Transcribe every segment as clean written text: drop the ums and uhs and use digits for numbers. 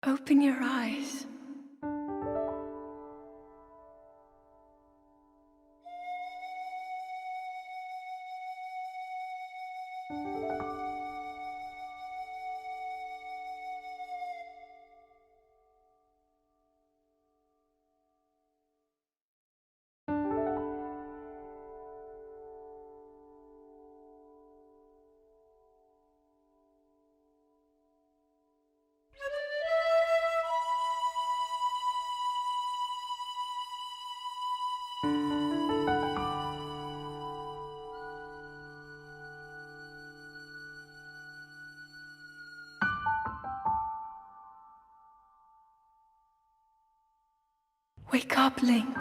Open your eyes. Wake up, Link.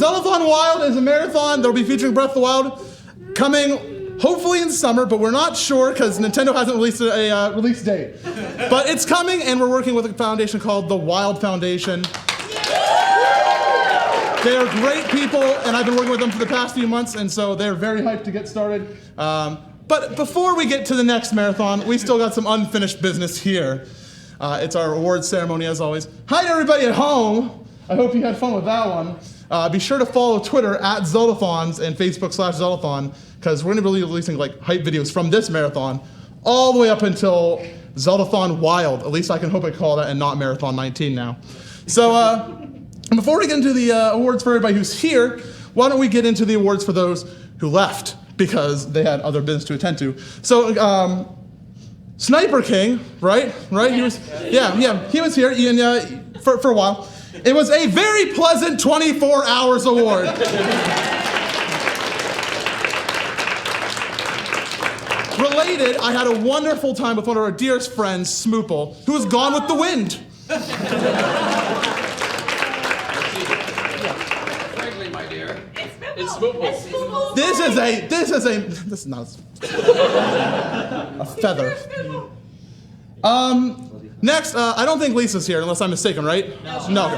Zeldathon Wild is a marathon that will be featuring Breath of the Wild coming hopefully in summer, but we're not sure because Nintendo hasn't released a release date. But it's coming, and we're working with a foundation called the Wild Foundation. They are great people, and I've been working with them for the past few months, and so they're very hyped to get started. But before we get to the next marathon, we still got some unfinished business here. It's our awards ceremony, as always. Hi to everybody at home. I hope you had fun with that one. Be sure to follow Twitter at Zeldathons and Facebook/Zeldathon, because we're going to be releasing like hype videos from this marathon all the way up until Zeldathon Wild. At least I can hope I call that and not Marathon 19 now. So before we get into the awards for everybody who's here, why don't we get into the awards for those who left because they had other business to attend to. So Sniper King, right? He was, he was here for a while. It was a very pleasant 24 hours award. Related, I had a wonderful time with one of our dearest friends, Smoople, who was gone with the wind. Frankly, my dear, it's Smoople. This is not a feather. Next, I don't think Lisa's here, unless I'm mistaken, right? No.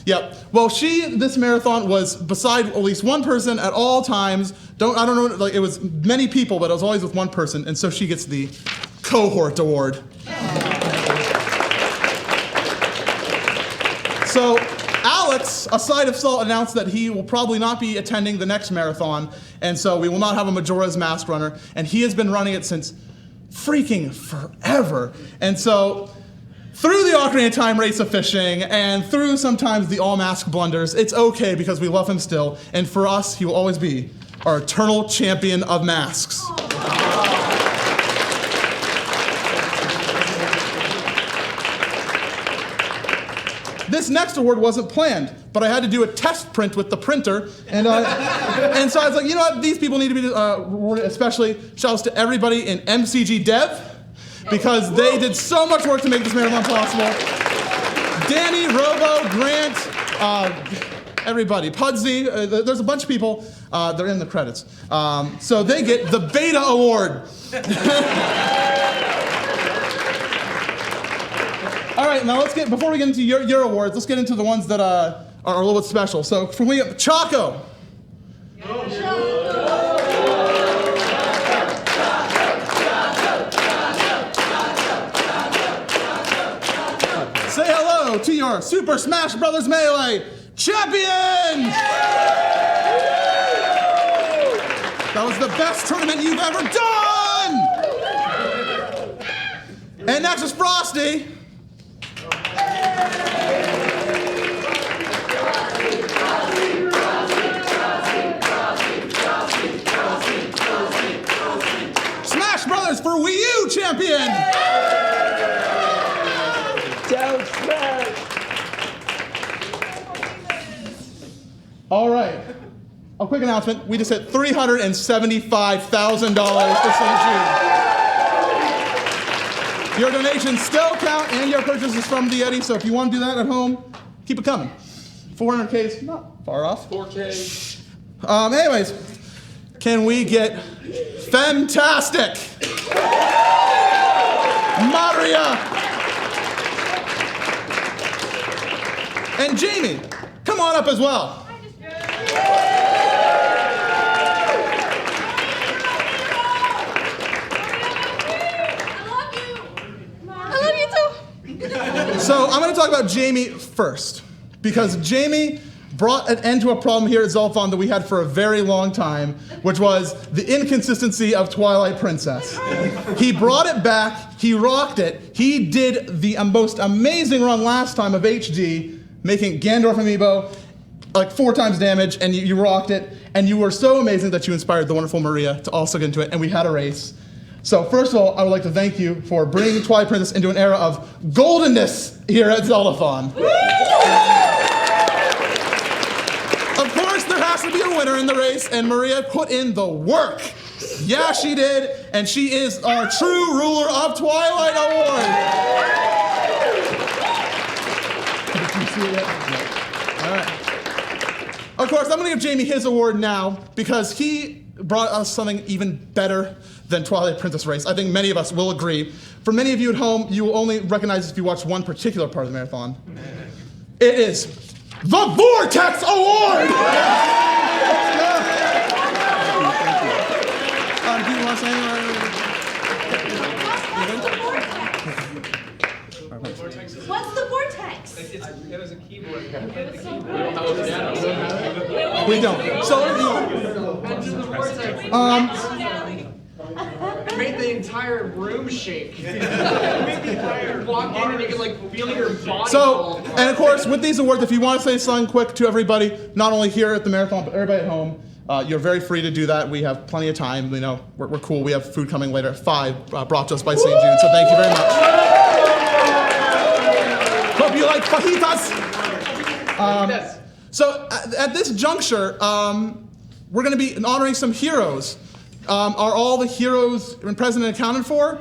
Yep. Well, this marathon was beside at least one person at all times. I don't know, like it was many people, but it was always with one person, and so she gets the Cohort Award. So Alex, a side of salt, announced that he will probably not be attending the next marathon, and so we will not have a Majora's Mask runner, and he has been running it since freaking forever. And so through the Ocarina of Time race of fishing, and through sometimes the all-mask blunders, it's okay because we love him still, and for us, he will always be our eternal champion of masks. This next award wasn't planned, but I had to do a test print with the printer, and so I was like, you know what, these people need to be rewarded, especially shouts to everybody in MCG Dev, because they did so much work to make this marathon possible. Danny, Robo, Grant, everybody, Pudsey, there's a bunch of people, they're in the credits. So they get the Beta Award. All right, now before we get into your awards, let's get into the ones that are a little bit special. So from we have Choco. Say hello to your Super Smash Bros. Melee champion! That was the best tournament you've ever done! And next is Frosty. Smash Brothers for Wii U champion! Don't smash! All right. A quick announcement. We just hit $375,000 for St. Jude. Your donations still count, and your purchases from the Eddie, so if you want to do that at home, keep it coming. 400K is not far off. 4K. Anyways, can we get Fantastic Maria and Jamie? Come on up as well. So I'm going to talk about Jamie first, because Jamie brought an end to a problem here at Zeldathon that we had for a very long time, which was the inconsistency of Twilight Princess. He brought it back, he rocked it, he did the most amazing run last time of HD, making Gandorf amiibo like 4 times damage, and you rocked it, and you were so amazing that you inspired the wonderful Maria to also get into it, and we had a race. So first of all, I would like to thank you for bringing Twilight Princess into an era of goldenness here at Zeldathon. Of course, there has to be a winner in the race, and Maria put in the work. Yeah, she did, and she is our true ruler of Twilight Award. Can you see it yet? No. All right. Of course, I'm going to give Jamie his award now because he brought us something even better than Twilight Princess race. I think many of us will agree. For many of you at home, you will only recognize this if you watch one particular part of the marathon. It is the Vortex Award! Do you want to say anything? What's the vortex? It was a keyboard. We don't. So, It made the entire room shake. You walk in and you can like feel your body. So, and of course, with these awards, if you want to say something quick to everybody, not only here at the marathon, but everybody at home, you're very free to do that. We have plenty of time. You know, we're cool. We have food coming later at 5, brought to us by St. Jude. So thank you very much. Hope you like fajitas. So at this juncture, we're going to be honoring some heroes. Are all the heroes present and accounted for?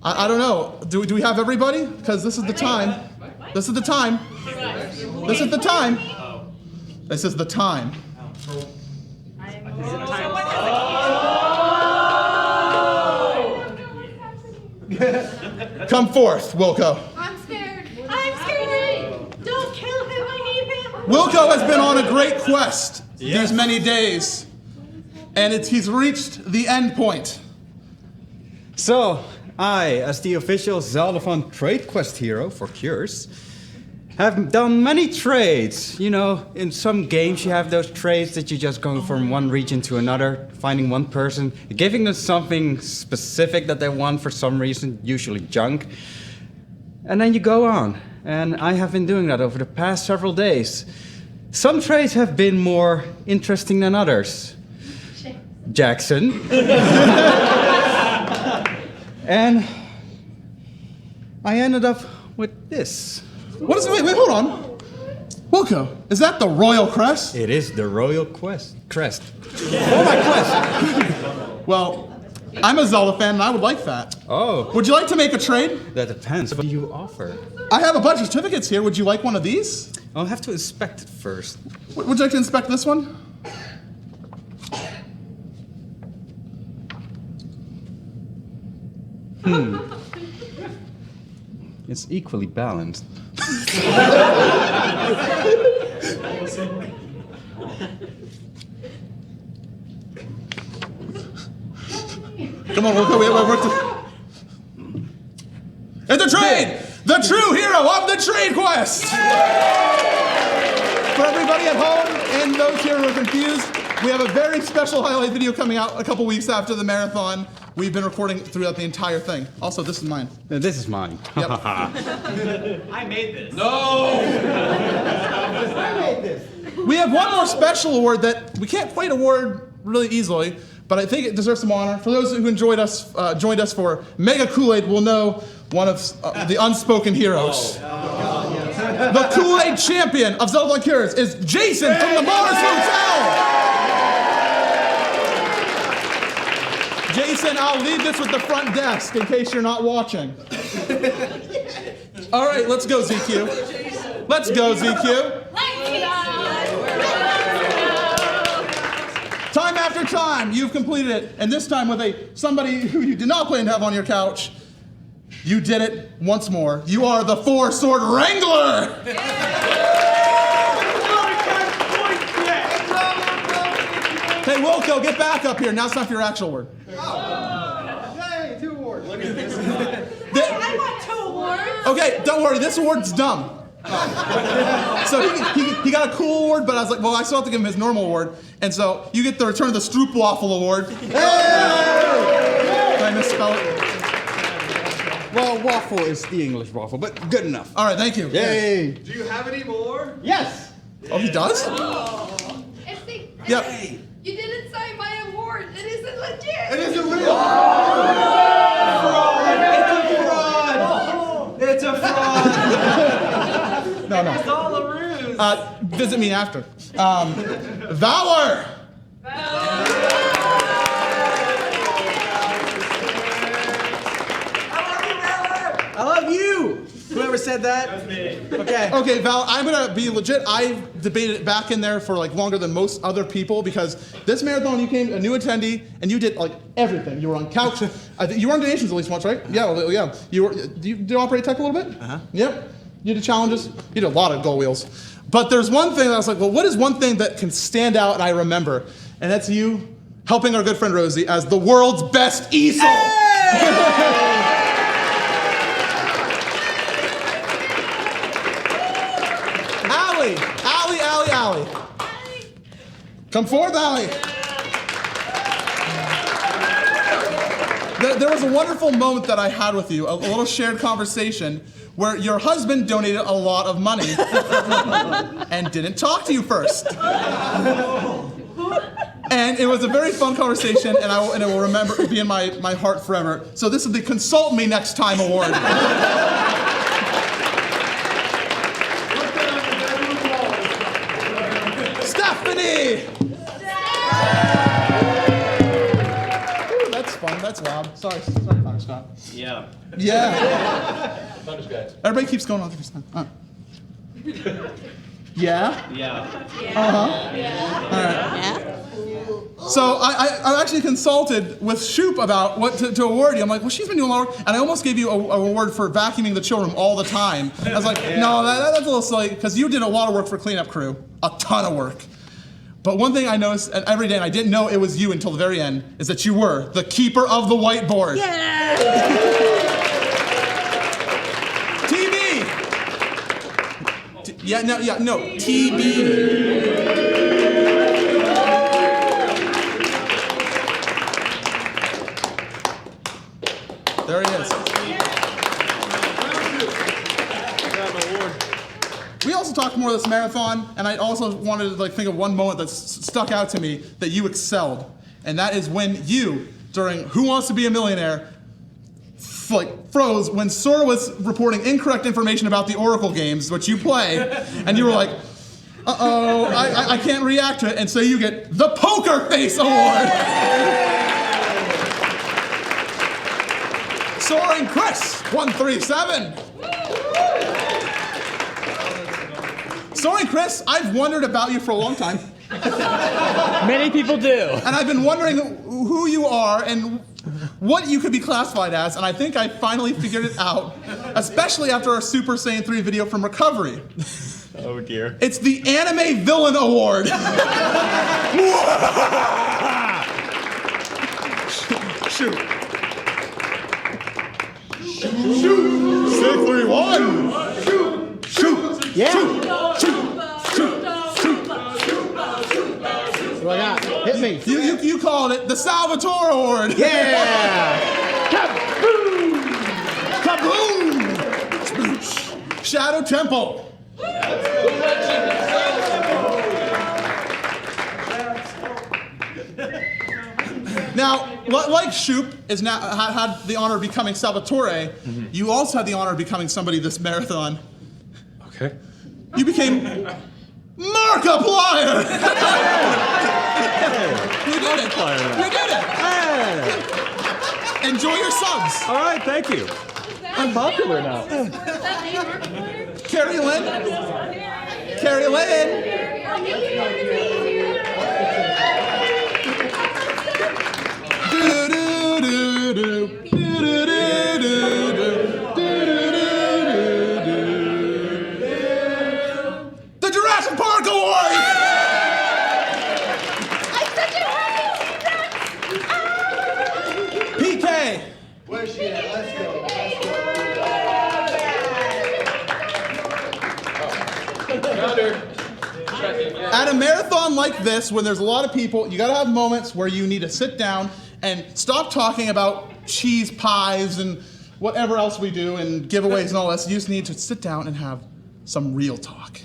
I don't know. Do we have everybody? Because this is the time. This is the time. This is the time. This is the time. Come forth, Wilco. I'm scared. I'm scared. Don't kill him. I need him. Wilco has been on a great quest these many days, and he's reached the end point. So, I, as the official Zeldathon trade quest hero for Cures, have done many trades. You know, in some games you have those trades that you're just going from one region to another, finding one person, giving them something specific that they want for some reason, usually junk. and then you go on. And I have been doing that over the past several days. Some trades have been more interesting than others. Jackson. And I ended up with this. What is it? Wait, hold on. Wilco, is that the royal crest? It is the royal crest. Oh, my quest. Well, I'm a Zelda fan and I would like that. Oh, Would you like to make a trade? that depends. What do you offer? I have a bunch of certificates here. Would you like one of these? I'll have to inspect it first. Would you like to inspect this one? It's equally balanced. Come on, Wilco, we have work to... And the trade! The true hero of the trade quest! For everybody at home and those here who are confused, we have a very special highlight video coming out a couple weeks after the marathon. We've been recording throughout the entire thing. Also, this is mine. This is mine. Yep. I made this. We have one more special award that we can't quite award really easily, but I think it deserves some honor. For those who joined us for Mega Kool-Aid will know one of the unspoken heroes. The Kool-Aid champion of Zeldathon Cures is Jason from the Mars Hotel! Jason, I'll leave this with the front desk in case you're not watching. All right, let's go, ZQ. Let's go, ZQ. Time after time, you've completed it, and this time with somebody who you did not plan to have on your couch. You did it once more. You are the Four-Sword Wrangler! Hey, Wilco, get back up here. Now it's time for your actual word. Yay, 2 awards. Look at this. I want 2 awards. Okay, don't worry, this award's dumb. So he got a cool award, but I was like, well, I still have to give him his normal award. And so you get the Return of the Stroopwafel Award. Hey! Did I misspell it? Well, waffle is the English waffle, but good enough. All right, thank you. Yay! Do you have any more? Yes! Oh, he does? Yep. You didn't sign my award. It isn't legit. It isn't real. It's a fraud. No. It's all a ruse. Visit me after. Valor! I love you. Whoever said that. That's me. Okay. Okay, Val, I'm gonna be legit. I debated it back in there for like longer than most other people because this marathon you came a new attendee and you did like everything. You were on couch. You were on donations at least once, right? Yeah, yeah. You did you operate tech a little bit? Uh-huh. Yep. You did challenges. You did a lot of goal wheels. But there's one thing that I was like, well, what is one thing that can stand out and I remember? And that's you helping our good friend Rosie as the world's best easel. Hey! Allie. Come forward, Allie. There was a wonderful moment that I had with you, a little shared conversation where your husband donated a lot of money and didn't talk to you first. And it was a very fun conversation, and it will be in my heart forever. So this is the Consult Me Next Time Award. Stephanie! Ooh, that's fun. That's loud. Sorry, Connor Scott. Yeah. Yeah. Everybody keeps going on this time. Yeah? Yeah. Uh-huh. Yeah. All right. So I actually consulted with Shoop about what to award you. I'm like, well, she's been doing a lot of work, and I almost gave you a award for vacuuming the chill room all the time. I was like, no, that's a little silly, because you did a lot of work for cleanup crew, a ton of work. But one thing I noticed every day, and I didn't know it was you until the very end, is that you were the keeper of the whiteboard. Yeah. TV. No, TB. There he is. We also talked more this marathon, and I also wanted to think of one moment that stuck out to me that you excelled, and that is when you, during Who Wants to Be a Millionaire, froze when Sora was reporting incorrect information about the Oracle games, which you play, and you were like, uh-oh, I can't react to it, and so you get the Poker Face Award! Soaring Chris, 137. Soaring Chris, I've wondered about you for a long time. Many people do. And I've been wondering who you are and what you could be classified as, and I think I finally figured it out, especially after our Super Saiyan 3 video from Recovery. Oh dear. It's the Anime Villain Award. Shoot. 631. Shoot. Yeah. Shoot. What do I got? Hit me. You called it the Salvatore Award. Yeah. Kaboom! Shadow Temple. Now, like Shoop is now had the honor of becoming Salvatore, you also had the honor of becoming somebody this marathon. Okay. You became Markiplier! You did it! You did it! Enjoy your subs! All right, thank you. I'm popular now. Carrie Lynn! Carrie Lynn! The Jurassic Park Award! I'm such a happy T-Rex! PK! Where's she at? Let's go. At a marathon like this, when there's a lot of people, you gotta have moments where you need to sit down and stop talking about cheese pies and whatever else we do and giveaways and all this. You just need to sit down and have some real talk.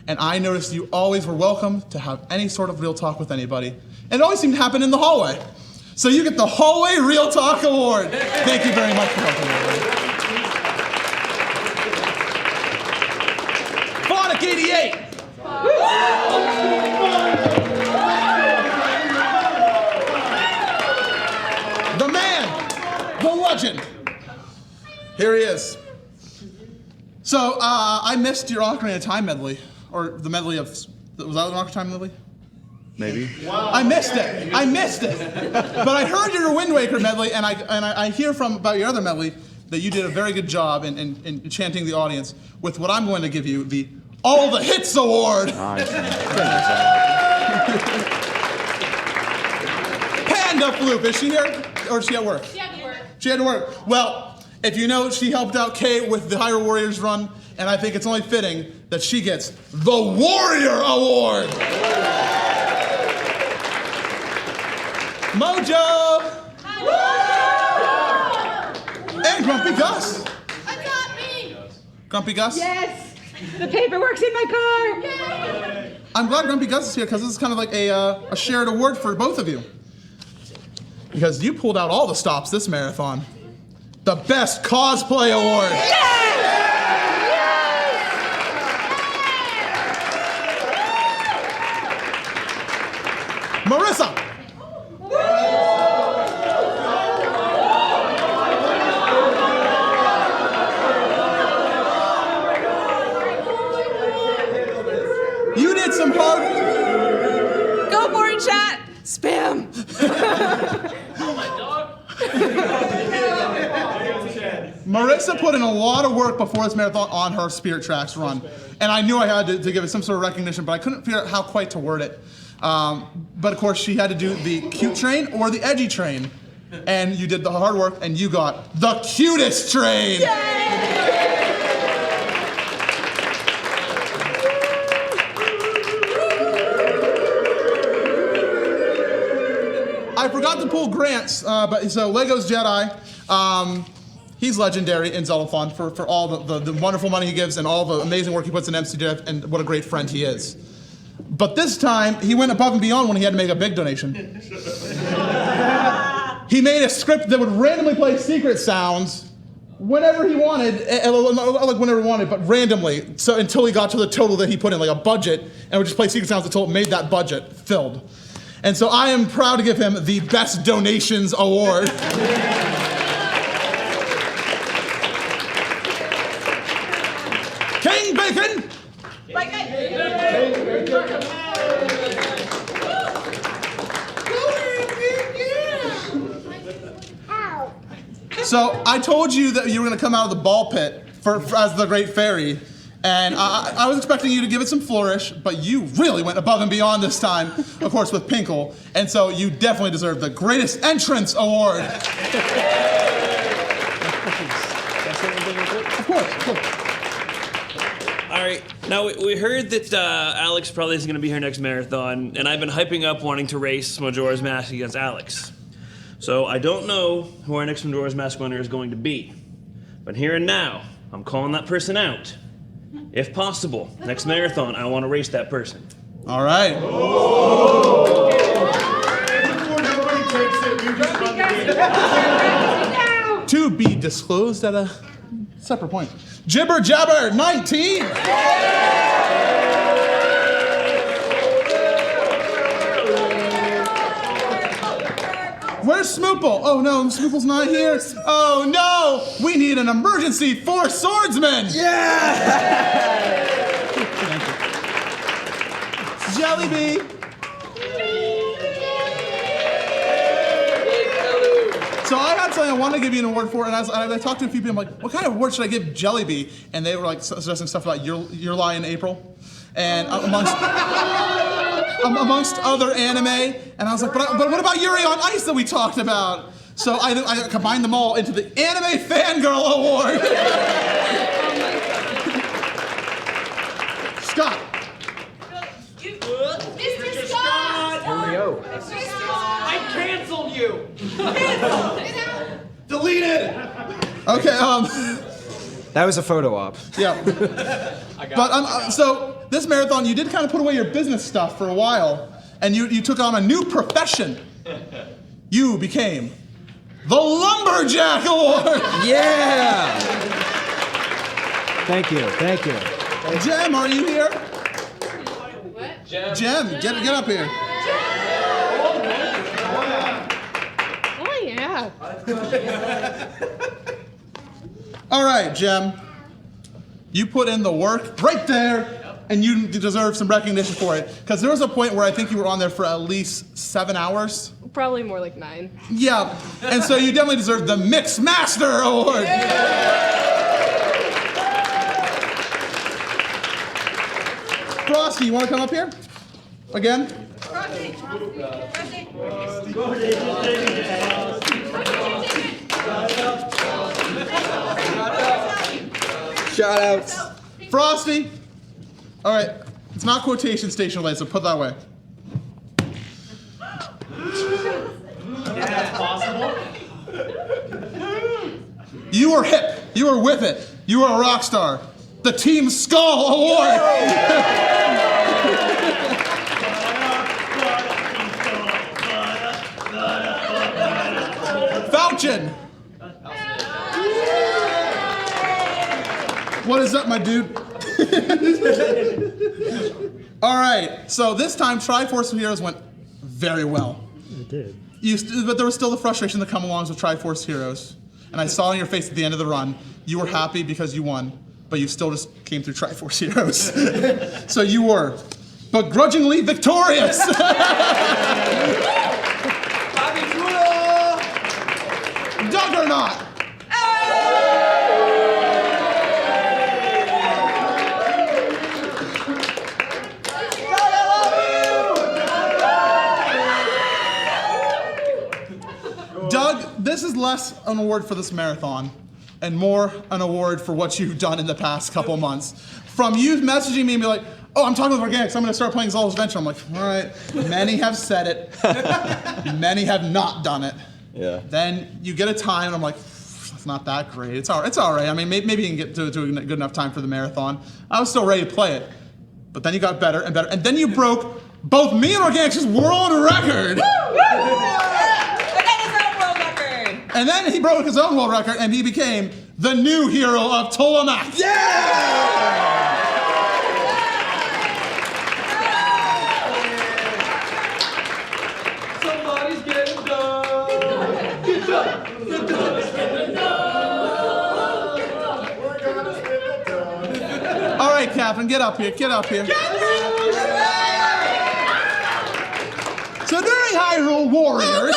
And I noticed you always were welcome to have any sort of real talk with anybody. And it always seemed to happen in the hallway. So you get the Hallway Real Talk Award. Thank you very much for helping me, everybody. Phonic 88. The man, the legend. Here he is. So I missed your Ocarina of Time medley, or the medley of, was that an Ocarina of Time medley? Maybe. I missed it. But I heard your Wind Waker medley, and I hear about your other medley that you did a very good job in chanting the audience with what I'm going to give you, the All the Hits Award. Panda Floop, is she here? Or is she at work? She had to work. She had to work. Well, if you know, she helped out Kate with the Hyrule Warriors run, and I think it's only fitting that she gets the Warrior Award. Mojo! And Grumpy Gus. That's not me! Grumpy Gus? Yes! The paperwork's in my car! I'm glad Grumpy Gus is here because this is kind of like a shared award for both of you. Because you pulled out all the stops this marathon. The Best Cosplay Award. Marissa. You did some hard. Go for it, chat! Spam! Marissa put in a lot of work before this marathon on her Spirit Tracks run. And I knew I had to give it some sort of recognition, but I couldn't figure out how quite to word it. But of course, she had to do the cute train or the edgy train. And you did the hard work, and you got the cutest train. I forgot to pull Grant's, but so Lego's Jedi. He's legendary in Zeldathon for all the wonderful money he gives and all the amazing work he puts in MCDF and what a great friend he is. But this time, he went above and beyond when he had to make a big donation. He made a script that would randomly play secret sounds whenever he wanted, like whenever he wanted, but randomly, so until he got to the total that he put in, like a budget, and would just play secret sounds until it made that budget filled. And so I am proud to give him the Best Donations Award. King Bacon! So I told you that you were going to come out of the ball pit as the Great Fairy, and I was expecting you to give it some flourish, but you really went above and beyond this time, of course, with Pinkle, and so you definitely deserve the Greatest Entrance Award. Of course. All right, now we heard that Alex probably isn't going to be here next marathon, and I've been hyping up wanting to race Majora's Mask against Alex. So I don't know who our next Majora's Mask winner is going to be, but here and now, I'm calling that person out. If possible, next marathon, I want to race that person. All right. To be disclosed at a separate point. Jibber Jabber 19. Where's Smoople? Oh no, Smoople's not here. Oh no, we need an emergency 4 swordsmen. Yeah! Jellybee. So I had something I wanted to give you an award for, and I talked to a few people. I'm like, what kind of award should I give Jellybee? And they were like suggesting stuff about Your Lie in April, and amongst other anime. And I was like, but what about Yuri on Ice that we talked about? So I combined them all into the Anime Fangirl Award. Scott. Mr. Scott! Here we go. I canceled you. Deleted. Okay. That was a photo op. Yeah. But so this marathon, you did kind of put away your business stuff for a while, and you took on a new profession. You became the Lumberjack Award. Yeah! Thank you. Jem, are you here? What? Jem, get up here. Oh, yeah. All right, Jem. You put in the work right there, and you deserve some recognition for it. Because there was a point where I think you were on there for at least 7 hours. Probably more like 9. Yeah, and so you definitely deserve the Mix Master Award. Frosty, you want to come up here? Again? Shout outs. Frosty! All right, it's not quotation station related, so put that away. That's possible. You were hip. You were with it. You were a rock star. The Team Skull Award. Falchion. What is up, my dude? All right. So this time, Triforce of Heroes went very well. It did. But there was still the frustration that come along with Triforce Heroes. And I saw on your face at the end of the run, you were happy because you won, but you still just came through Triforce Heroes. So you were begrudgingly victorious. Juggernaut. Doug, this is less an award for this marathon and more an award for what you've done in the past couple months. From you messaging me and be like, oh, I'm talking with Organics, I'm gonna start playing Zelda's Adventure. I'm like, all right, many have said it, many have not done it. Yeah. Then you get a time and I'm like, it's not that great. It's all right. I mean, maybe you can get to a good enough time for the marathon. I was still ready to play it. But then you got better and better. And then you broke both me and Organic's world record. And then he broke his own world record and he became the new hero of Tolamac. Somebody's getting done. Get done. Get done. We're gonna spin the done. All right, Captain, get up here. Get up here. So during Hyrule Warriors,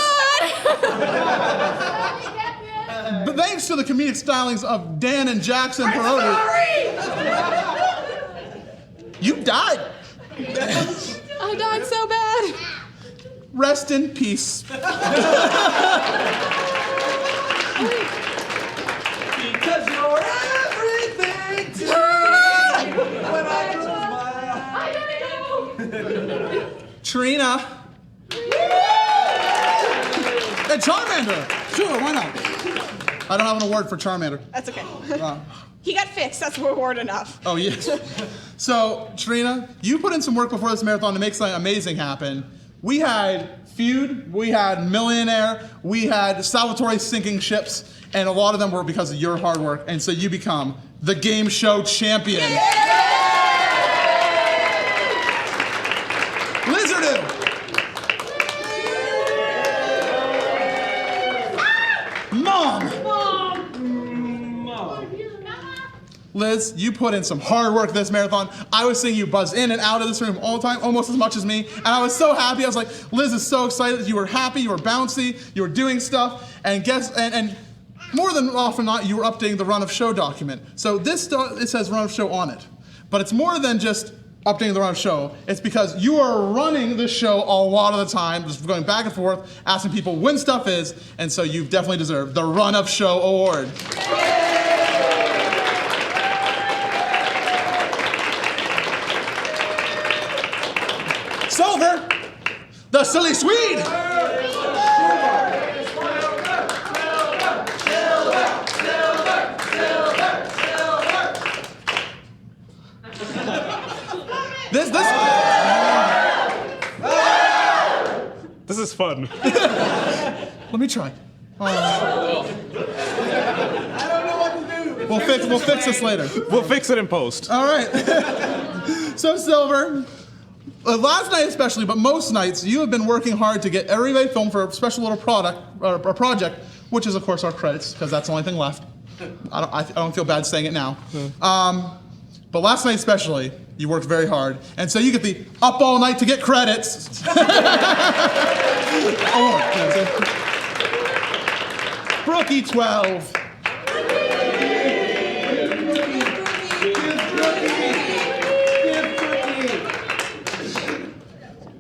but thanks to the comedic stylings of Dan and Jackson Perotti, you died. I died so bad. Rest in peace. Because you're everything to me. When I close my eyes. Trina. And Charmander. Sure, why not? I don't have an award for Charmander. That's okay. He got fixed. That's reward enough. Oh, yes. So, Trina, you put in some work before this marathon to make something amazing happen. We had Feud, we had Millionaire, we had Salvatore sinking ships, and a lot of them were because of your hard work, and so you become the game show champion. Lizardo! Mom! Liz, you put in some hard work this marathon. I was seeing you buzz in and out of this room all the time, almost as much as me, and I was so happy. I was like, Liz is so excited. You were happy, you were bouncy, you were doing stuff, and more than often not, you were updating the run of show document. So it says run of show on it, but it's more than just updating the run of show. It's because you are running the show a lot of the time, just going back and forth, asking people when stuff is, and so you've definitely deserved the Run of Show Award. Silver, the silly Swede. This is fun. Let me try. I don't know what to do. We'll fix this later. We'll fix it in post. All right. So Silver, last night especially, but most nights, you have been working hard to get everybody filmed for a special little project, which is of course our credits, because that's the only thing left. I don't feel bad saying it now. But last night especially, you worked very hard, and so you get the up all night to get credits. Brookie 12.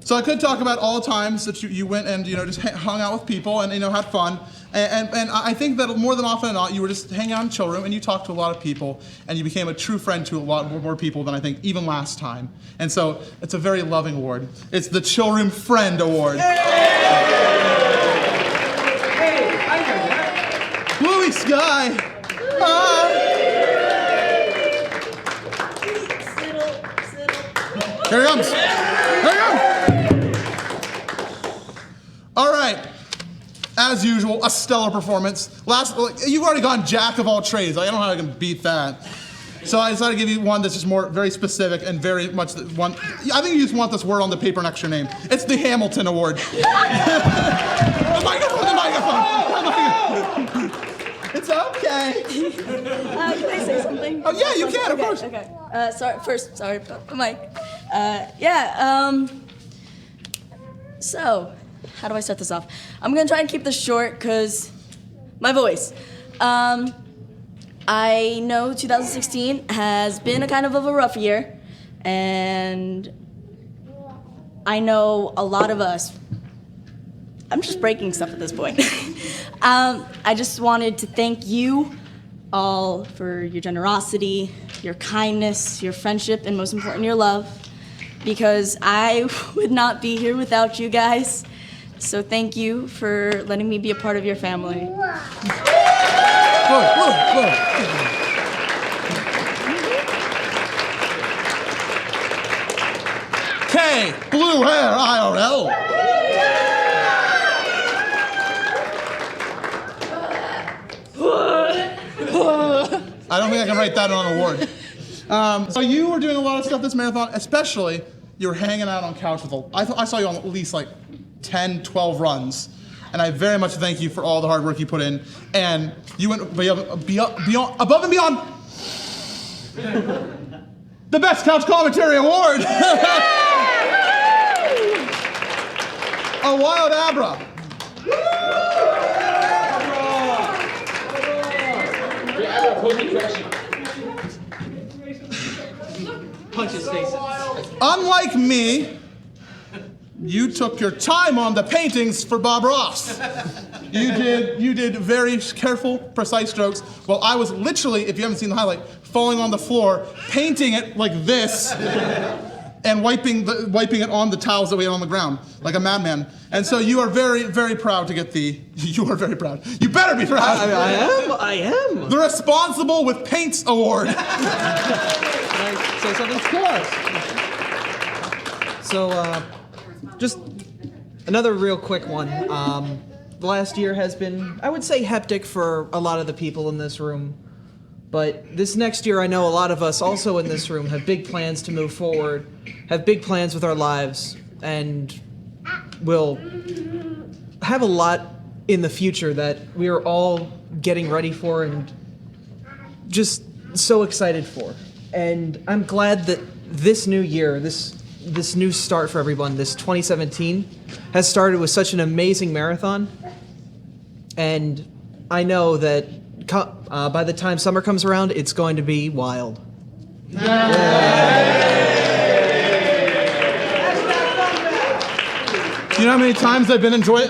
So I could talk about all the times that you went and just hung out with people and had fun. And I think that more than often than not, you were just hanging out in the chill room and you talked to a lot of people and you became a true friend to a lot more people than I think even last time. And so it's a very loving award. It's the Chill Room Friend Award. Hey, I got that. Bluey Sky. Here he comes. Here he comes. All right. As usual, a stellar performance. You've already gone jack of all trades. I don't know how I can beat that. So I decided to give you one that's just very specific and very much one. I think you just want this word on the paper next to your name. It's the Hamilton Award. The microphone. It's okay. Can I say something? Oh yeah, you can, of course. Okay. Sorry about the mic. So, how do I start this off? I'm gonna try and keep this short because my voice. I know 2016 has been a kind of a rough year, and I know a lot of us. I'm just breaking stuff at this point. I just wanted to thank you all for your generosity, your kindness, your friendship, and most important, your love, because I would not be here without you guys. So thank you for letting me be a part of your family. K, blue hair IRL. I don't think I can write that on an award. So you were doing a lot of stuff this marathon, especially you were hanging out on couch with I saw you on at least like 10, 12 runs. And I very much thank you for all the hard work you put in. And you went above and beyond. The Best Couch Commentary Award. A wild Abra. Punch his face. Unlike me, you took your time on the paintings for Bob Ross. You did very careful, precise strokes, while I was literally, if you haven't seen the highlight, falling on the floor, painting it like this, and wiping it on the towels that we had on the ground, like a madman. And so you are very, very proud to get you are very proud. You better be proud. I am. The Responsible with Paints Award. Can I say something? Of course. So, just another real quick one. The last year has been, I would say, hectic for a lot of the people in this room. But this next year, I know a lot of us also in this room have big plans to move forward, have big plans with our lives, and will have a lot in the future that we are all getting ready for and just so excited for. And I'm glad that this new year, this new start for everyone, this 2017, has started with such an amazing marathon. And I know that by the time summer comes around, it's going to be wild. You know how many times I've been enjoying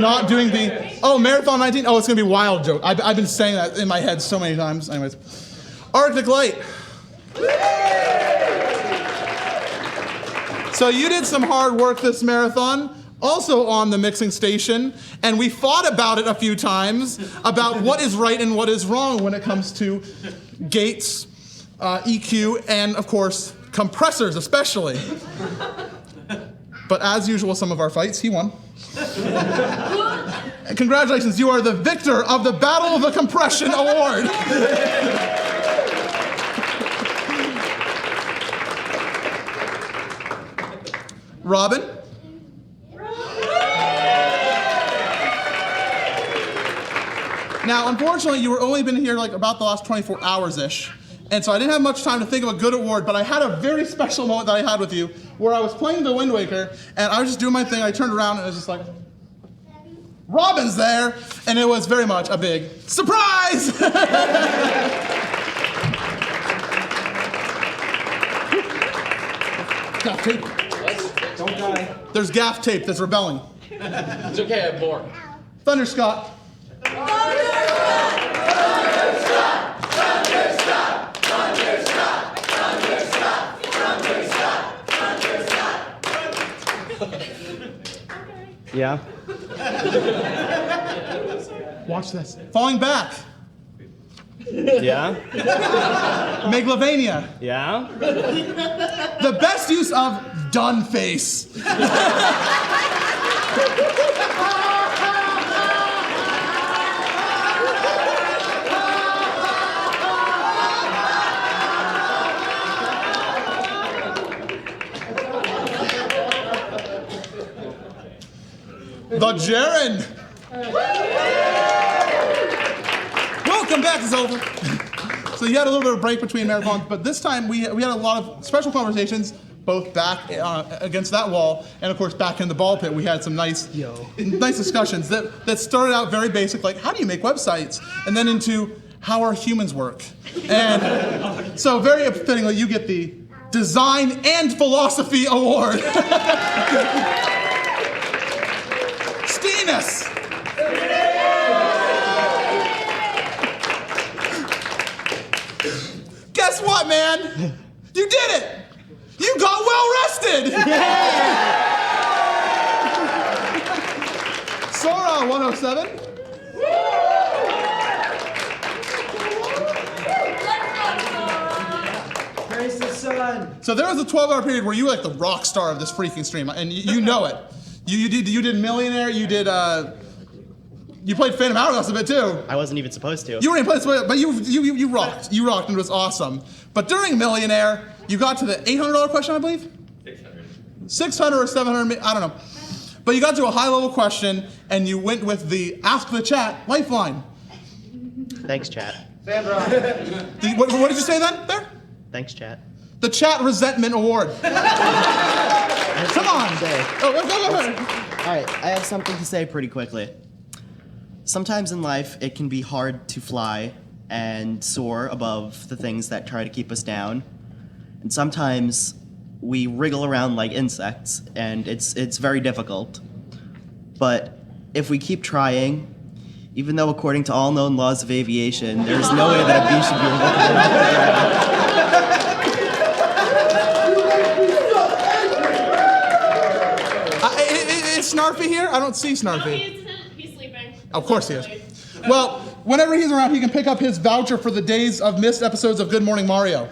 not doing the Marathon 19? Oh, it's gonna be wild joke. I've been saying that in my head so many times. Anyways, Arctic Light. So you did some hard work this marathon, also on the mixing station, and we fought about it a few times about what is right and what is wrong when it comes to gates, EQ, and of course compressors especially. But as usual, some of our fights, he won. And congratulations, you are the victor of the Battle of the Compression Award. Robin? Now, unfortunately, you were only been here like about the last 24 hours-ish. And so I didn't have much time to think of a good award, but I had a very special moment that I had with you where I was playing the Wind Waker and I was just doing my thing. I turned around and it was just like, Robin's there. And it was very much a big surprise. Gaff tape. Don't die. There's gaff tape that's rebelling. It's okay, I have more. Thunder Scott. Yeah. Watch this. Falling Back. Yeah. Megalovania. Yeah. The best use of done face. The Jaren. Welcome back, Zelda. So you had a little bit of a break between marathons, but this time we had a lot of special conversations, both back against that wall, and of course back in the ball pit. We had some nice discussions that started out very basic, like how do you make websites, and then into how our humans work. And so very fittingly, you get the Design and Philosophy Award. Steenus. Guess what, man? You did it! You got well rested! Sora 107. So there was a 12-hour period where you were like the rock star of this freaking stream, and you know it. You did Millionaire. You did. You played Phantom Hourglass a bit too. I wasn't even supposed to. You weren't even supposed to, but you rocked. You rocked, and it was awesome. But during Millionaire, you got to the $800 question, I believe. 600 or 700. I don't know. But you got to a high-level question, and you went with the Ask the Chat lifeline. Thanks, chat. What did you say then? There. Thanks, chat. The Chat Resentment Award. Come on. Oh, go ahead. All right, I have something to say pretty quickly. Sometimes in life, it can be hard to fly and soar above the things that try to keep us down. And sometimes we wriggle around like insects, and it's very difficult. But if we keep trying, even though according to all known laws of aviation, there's no way that a bee should be looking off the ground. Is Snarfy here? I don't see Snarfy. He's sleeping. Of course he is. Well, whenever he's around, he can pick up his voucher for the days of missed episodes of Good Morning Mario.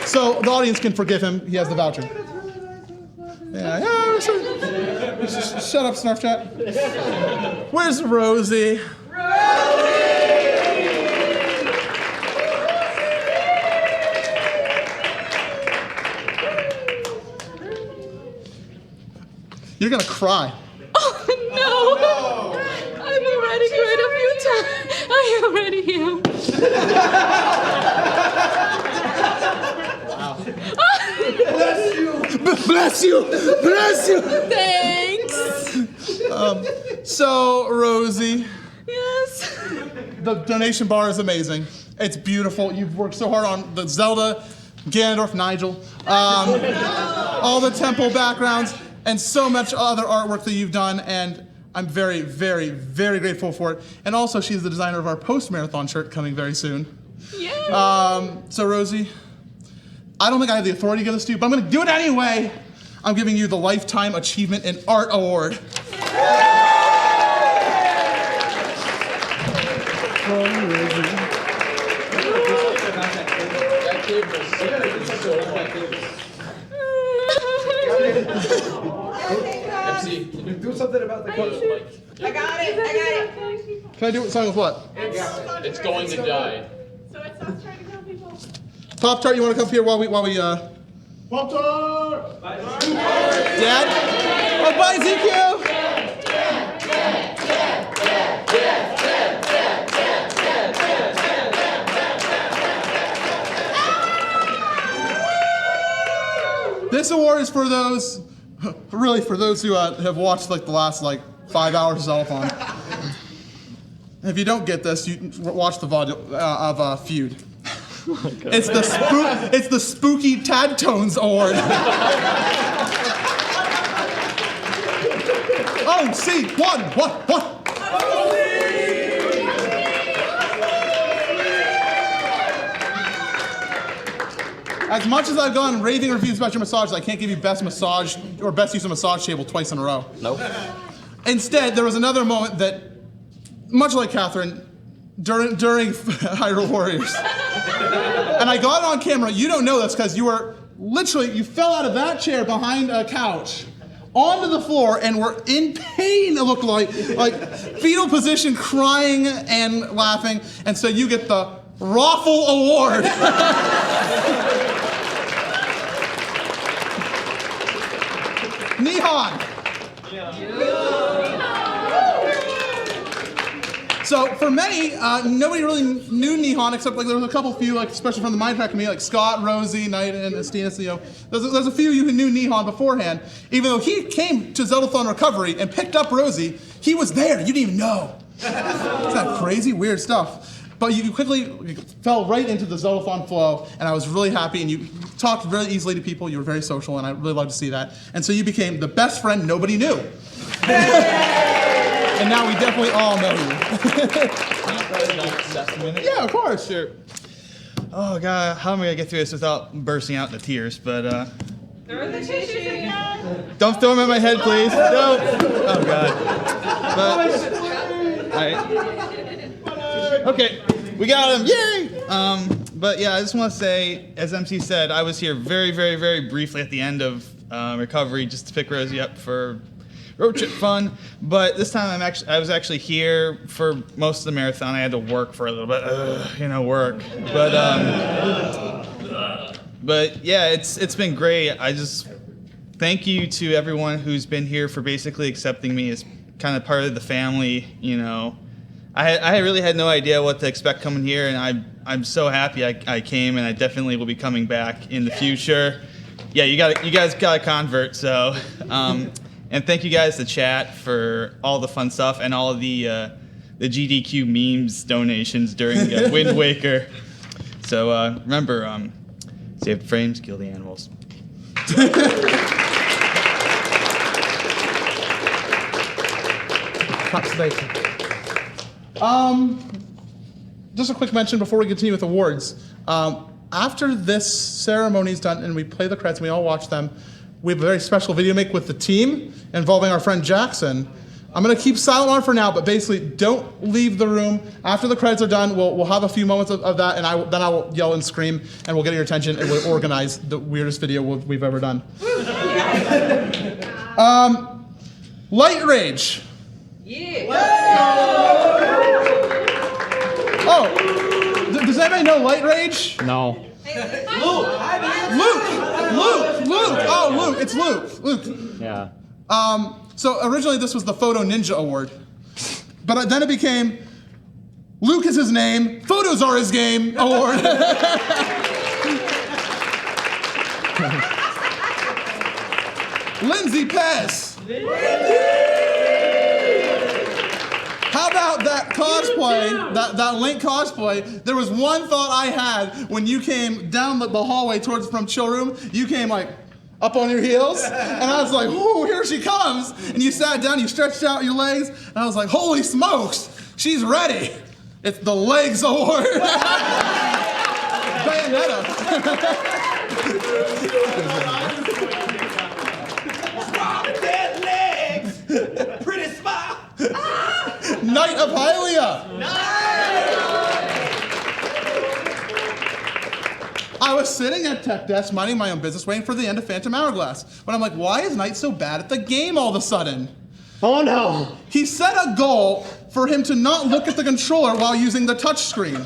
So the audience can forgive him. He has the voucher. Yeah. Shut up, Snarf Chat. Where's Rosie? You're gonna cry. Oh no! I've already cried a few times. I already am. Bless you! Thanks. So, Rosie. Yes. The donation bar is amazing. It's beautiful. You've worked so hard on the Zelda, Ganondorf, Nigel, all the temple backgrounds, and so much other artwork that you've done, and I'm very, very, very grateful for it. And also, she's the designer of our post-marathon shirt coming very soon. Yeah. So, Rosie, I don't think I have the authority to give this to you, but I'm going to do it anyway. I'm giving you the Lifetime Achievement in Art Award. MC, do something about the quote. I got it. Can I do something with what? It's going to die. So it stops trying to kill people. Pop-Tart, you want to come here while we Pop-Tart! Dad? Oh, bye, Ezekiel! This award is for those, really for those who have watched like the last 5 hours of Zeldathon. If you don't get this, you watch the VOD of Feud. Oh it's the Spooky Tad Tones Award. Oh, see, what? As much as I've gone raving reviews about your massages, I can't give you best massage or best use of massage table twice in a row. Nope. Instead, there was another moment that, much like Catherine, during Hyrule Warriors. And I got it on camera. You don't know this because you fell out of that chair behind a couch onto the floor and were in pain, it looked like fetal position, crying and laughing. And so you get the Raffle Award. Nihon. So for many, nobody really knew Nihon except there was a couple few, especially from the Minecraft community, like Scott, Rosie, Knight, and Estina. There's a few of you who knew Nihon beforehand. Even though he came to Zeldathon Recovery and picked up Rosie, he was there. You didn't even know. Isn't that crazy, weird stuff? But you quickly fell right into the Zeldathon flow, and I was really happy, and you talked very easily to people. You were very social, and I really loved to see that. And so you became the best friend nobody knew. And now we definitely all know you. Yeah, of course. Sure. Oh, God, how am I going to get through this without bursting out into tears? But, Throw the tissue again. don't throw them at my head, please. No. Oh, God. But, all right. Okay, we got him. Yay! But yeah, I just want to say, as MC said, I was here very, very, very briefly at the end of recovery just to pick Rosie up for road trip fun. But this time I was actually here for most of the marathon. I had to work for a little bit, work. But yeah, it's been great. I just thank you to everyone who's been here for basically accepting me as kind of part of the family. I really had no idea what to expect coming here, and I'm so happy I came, and I definitely will be coming back in the future. Yeah, you guys got a convert, so and thank you guys to chat for all the fun stuff and all of the GDQ memes donations during Wind Waker. So remember, save the frames, kill the animals. Just a quick mention before we continue with awards. After this ceremony is done and we play the credits and we all watch them, we have a very special video make with the team involving our friend Jackson. I'm gonna keep silent on it for now, but basically don't leave the room. After the credits are done, we'll have a few moments of that, and then I will yell and scream, and we'll get your attention, and we'll organize the weirdest video we've ever done. Light Rage. Oh, does anybody know Light Rage? No. Luke! Oh, Luke, it's Luke. Yeah. So originally this was the Photo Ninja Award, but then it became Luke is his name, photos are his game award. Lindsay Pez. How about that cosplay, that Link cosplay? There was one thought I had when you came down the hallway from Chill Room. You came like up on your heels, and I was like, ooh, here she comes. And you sat down, you stretched out your legs, and I was like, holy smokes, she's ready. It's the Legs Award. Bayonetta. Dead legs! Pretty smile! Knight of Hylia. I was sitting at tech desk minding my own business waiting for the end of Phantom Hourglass. But I'm like, why is Knight so bad at the game all of a sudden? Oh no! He set a goal for him to not look at the controller while using the touch screen.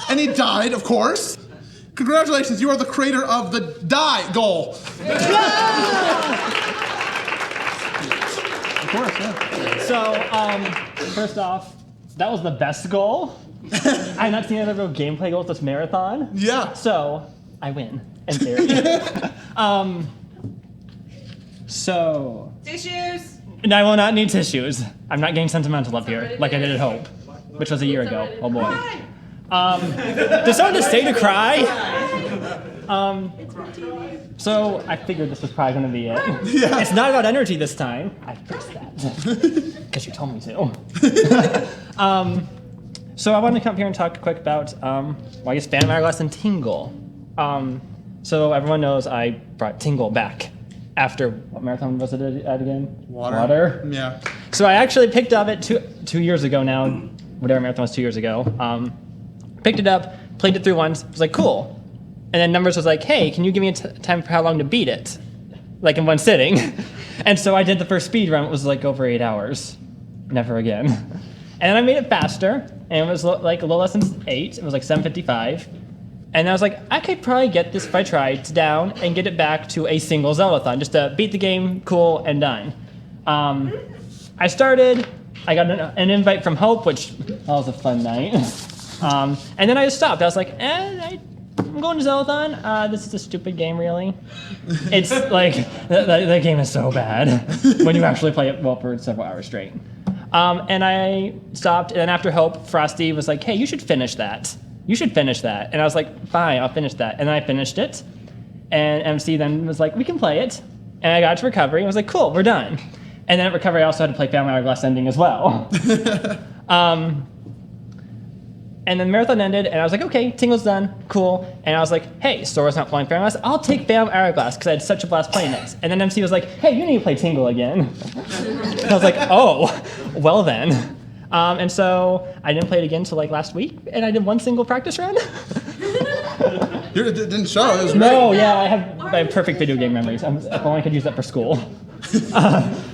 And he died, of course. Congratulations, you are the creator of the die goal. Of course, yeah. So, first off, that was the best goal. I have not seen another real gameplay goal with this marathon. Yeah. So, I win, in theory. Tissues. And I will not need tissues. I'm not getting sentimental up here, like I did at Hope, which was a year ago. Oh boy. Did someone just say to cry? So I figured this was probably going to be it. Yeah. It's not about energy this time. I fixed that because you told me to. So I wanted to come here and talk quick about, well, I guess Phantom Hourglass and Tingle. So everyone knows I brought Tingle back after, what marathon was it at again? Water. Yeah. So I actually picked up it 2 years ago now, whatever marathon was 2 years ago. Picked it up, played it through once, was like, cool. And then Numbers was like, hey, can you give me a time for how long to beat it? Like in one sitting. And so I did the first speed run, it was like over 8 hours. Never again. And I made it faster, and it was like a little less than 8, it was like 7:55. And I was like, I could probably get this if I tried down and get it back to a single Zeldathon, just to beat the game, cool, and done. I started, I got an invite from Hope, which that was a fun night. And then I just stopped. I was like, I'm going to Zeldathon. This is a stupid game, really. It's like, the game is so bad when you actually play it well for several hours straight. And I stopped, and then after Hope, Frosty was like, hey, you should finish that. You should finish that. And I was like, fine, I'll finish that. And then I finished it. And MC then was like, we can play it. And I got to recovery, and I was like, cool, we're done. And then at recovery, I also had to play Phantom Hourglass ending as well. And then the marathon ended, and I was like, okay, Tingle's done, cool. And I was like, hey, Sora's not playing Phantom Hourglass. I'll take Phantom Hourglass, because I had such a blast playing it. And then MC was like, hey, you need to play Tingle again. And I was like, oh, well then. And so I didn't play it again until like last week, and I did one single practice run. It didn't show. It was No, great. yeah, I have perfect video game memories. If only I could use that for school.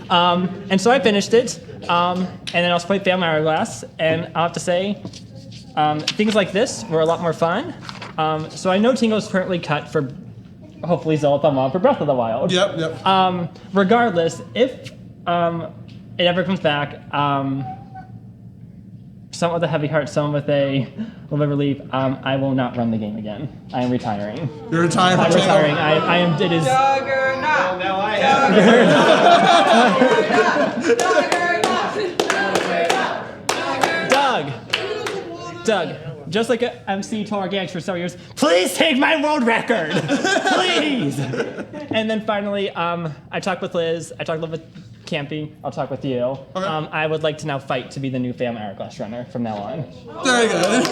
And so I finished it, and then I also played Family Hourglass, and I'll have to say, things like this were a lot more fun. So I know Tingo's currently cut for hopefully Zeldathon on for Breath of the Wild. Yep. Regardless, if it ever comes back, some with a heavy heart, some with a little bit of relief, I will not run the game again. I am retiring. You're retiring from I'm Tingo? retiring. I am. It is. Juggernaut! Now I am. Doug, just like a MC told our gangs for several years, please take my world record, please. And then finally, I talked with Liz. I talked with Campy. I'll talk with you. Okay. I would like to now fight to be the new Family Hourglass runner from now on. Very good.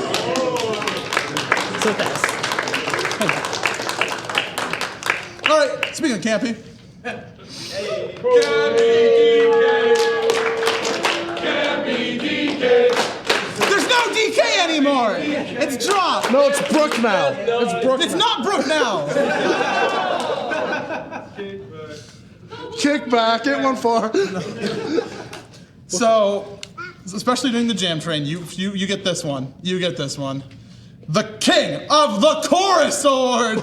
So thanks. All right. Speaking of Campy. There's no DK anymore. It's dropped. No, it's Brooke now. It's Brooke. It's not Brooke now. Kick back. It went far. So, especially during the jam train, you get this one. You get this one. The King of the Chorus Award.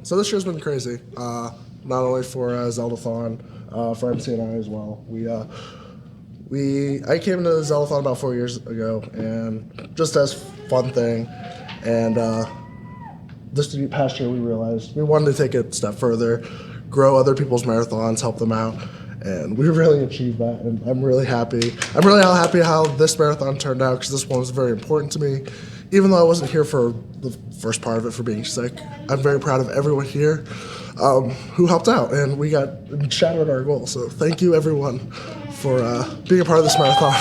So this year's been crazy. Not only for Zeldathon, for MC and I as well. I came to Zeldathon about 4 years ago, and just as fun thing, and this past year we realized we wanted to take it a step further, grow other people's marathons, help them out, and we really achieved that, and I'm really happy. I'm really happy how this marathon turned out, because this one was very important to me. Even though I wasn't here for the first part of it for being sick, I'm very proud of everyone here who helped out, and we shattered our goal. So thank you everyone for being a part of this marathon.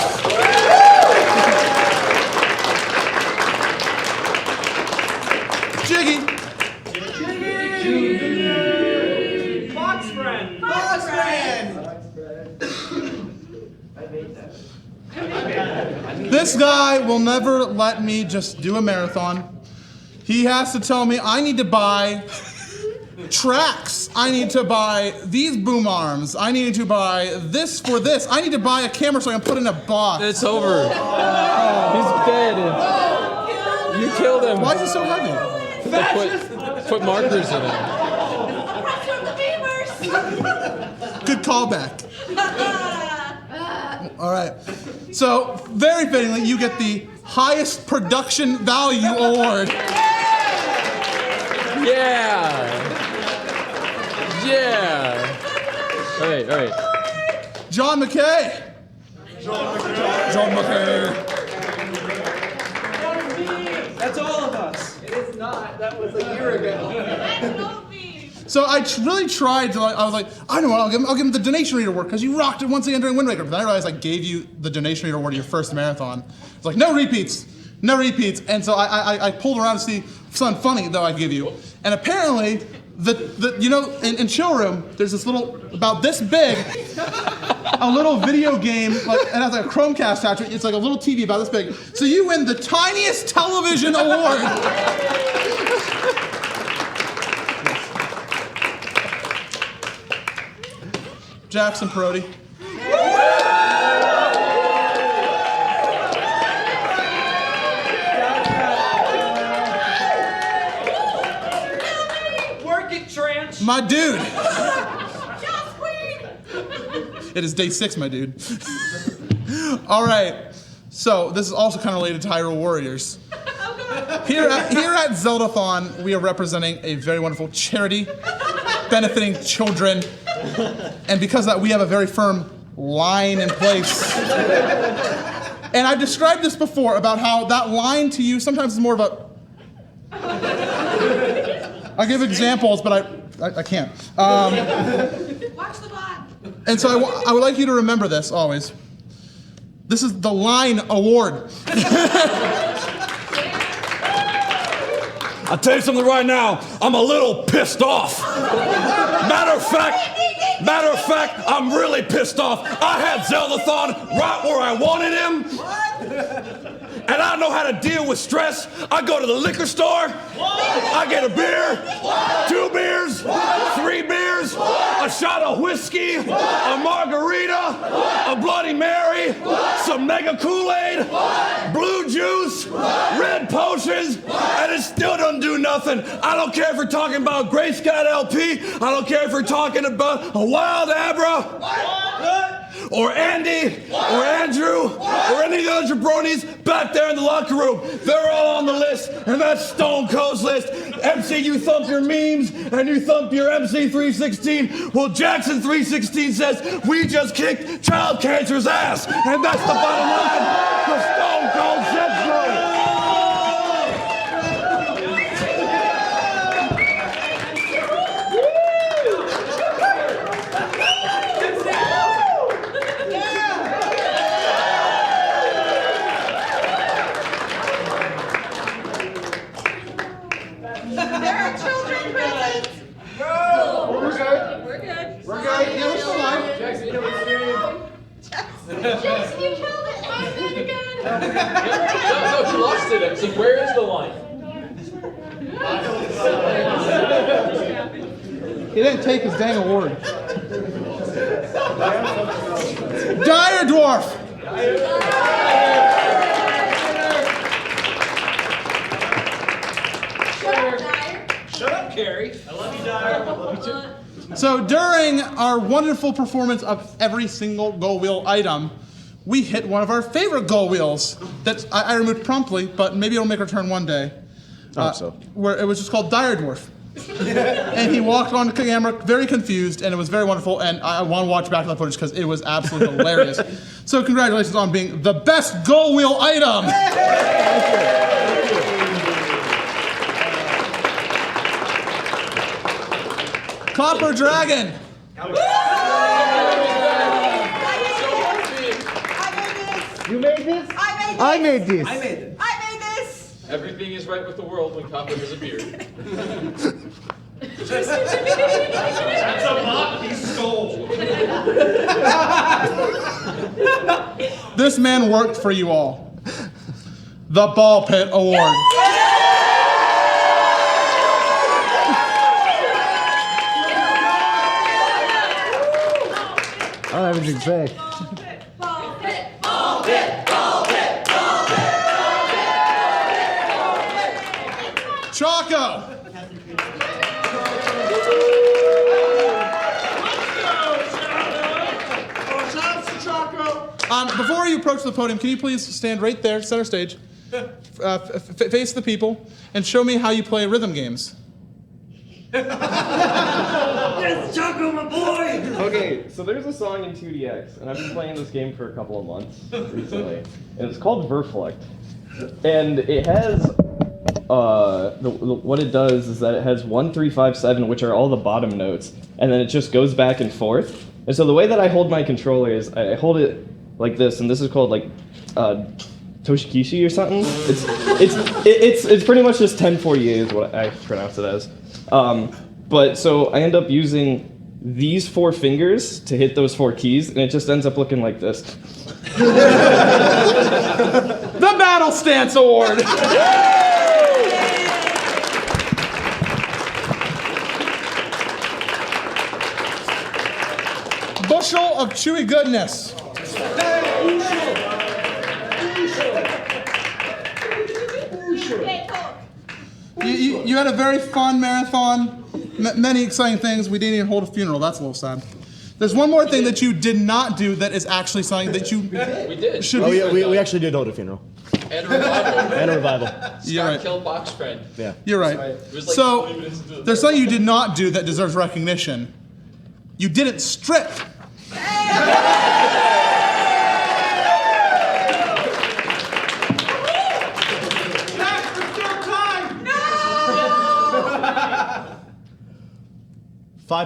Jiggy. Fox friend. This guy will never let me just do a marathon. He has to tell me I need to buy tracks. I need to buy these boom arms. I need to buy this for this. I need to buy a camera so I can put in a box. It's over. He's dead. You killed him. Why is it so heavy? Put markers in it. Good callback. All right. So, very fittingly, you get the highest production value award. Yeah. All right. John McKay. John McKay. That's all of us. It is not. That was a year ago. So I really tried to, I was like, I know what, I'll give him the donation reader award, because you rocked it once again during Wind Waker. But then I realized I gave you the donation reader award of your first marathon. It's like, no repeats. And so I pulled around to see something funny that I give you. And apparently, in Showroom, there's this little, about this big, a little video game, like, and it has like a Chromecast attached to it. It's like a little TV about this big. So you win the tiniest television award. Jackson Perotti. Work it, Trench. My dude. It is day 6, my dude. All right. So this is also kind of related to Hyrule Warriors. Here at Zeldathon, we are representing a very wonderful charity benefiting children. And because of that, we have a very firm line in place. And I've described this before about how that line to you sometimes is more of a... I give examples, but I can't. Watch the bot. And so I would like you to remember this always. This is the Line Award. I'll tell you something right now. I'm a little pissed off. Matter of fact, I'm really pissed off. I had Zeldathon right where I wanted him. And I know how to deal with stress. I go to the liquor store. I get a beer, 2 beers, 3 beers, a shot of whiskey, a margarita, a Bloody Mary, some Mega Kool-Aid, blue juice, red potions, and it still doesn't do nothing. I don't care if we're talking about Gray Scout LP. I don't care if we're talking about a Wild Abra. Or Andy, or Andrew, or any of the other jabronis back there in the locker room. They're all on the list, and that's Stone Cold's list. MC, you thump your memes, and you thump your MC 316. Well, Jackson 316 says, we just kicked child cancer's ass. And that's the bottom line for Stone Cold said so. Jackson, you killed it! I'm dead again! No, you lost it, MC. Where is the line? He didn't take his dang award. Dire Dwarf! Shut up, Carrie. I love you, Dyer. I love you too. So during our wonderful performance of every single Go Wheel item, we hit one of our favorite Go Wheels that I removed promptly, but maybe it'll make a return one day. Where it was just called Dire Dwarf. And he walked on camera very confused, and it was very wonderful, and I want to watch back the footage because it was absolutely hilarious. So congratulations on being the best Go Wheel item! Copper Dragon! You made this? I made this. I made it. I made this! Everything is right with the world when Copper has appeared. That's a bot he stole. This man worked for you all. The Ball Pit Award. I don't have anything to say. Choco! Before you approach the podium, can you please stand right there, center stage, face the people, and show me how you play rhythm games? Yes, Choco, my boy! Okay, so there's a song in 2DX, and I've been playing this game for a couple of months recently, and it's called Verflect. And it has, what it does is that it has 1, 3, 5, 7, which are all the bottom notes, and then it just goes back and forth. And so the way that I hold my controller is I hold it like this, and this is called like Toshikishi or something. It's pretty much just 1048 is what I pronounce it as. But so I end up using these 4 fingers to hit those 4 keys, and it just ends up looking like this. The Battle Stance Award! Bushel of Chewy Goodness. You had a very fun marathon, many exciting things. We didn't even hold a funeral. That's a little sad. There's one more thing that you did not do that is actually something that you We did. should Oh, be. yeah, we actually did hold a funeral. And a revival. And a revival. You're Scott right. killed Box Friend. Yeah. You're right. It was like So 20 minutes into the there's something you did not do that deserves recognition. You didn't strip.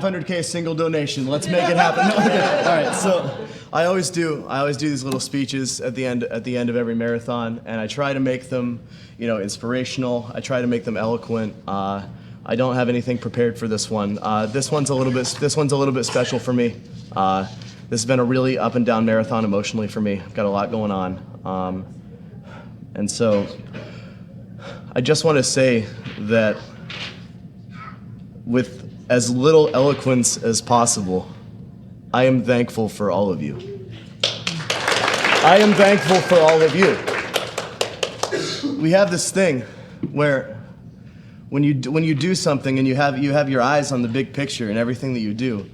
500K single donation. Let's make it happen. No, okay. All right. So I always do these little speeches at the end of every marathon, and I try to make them, inspirational. I try to make them eloquent. I don't have anything prepared for this one. This one's a little bit special for me. This has been a really up and down marathon emotionally for me. I've got a lot going on, and so I just want to say that with as little eloquence as possible, I am thankful for all of you. I am thankful for all of you. We have this thing where when you do something and you have your eyes on the big picture and everything that you do,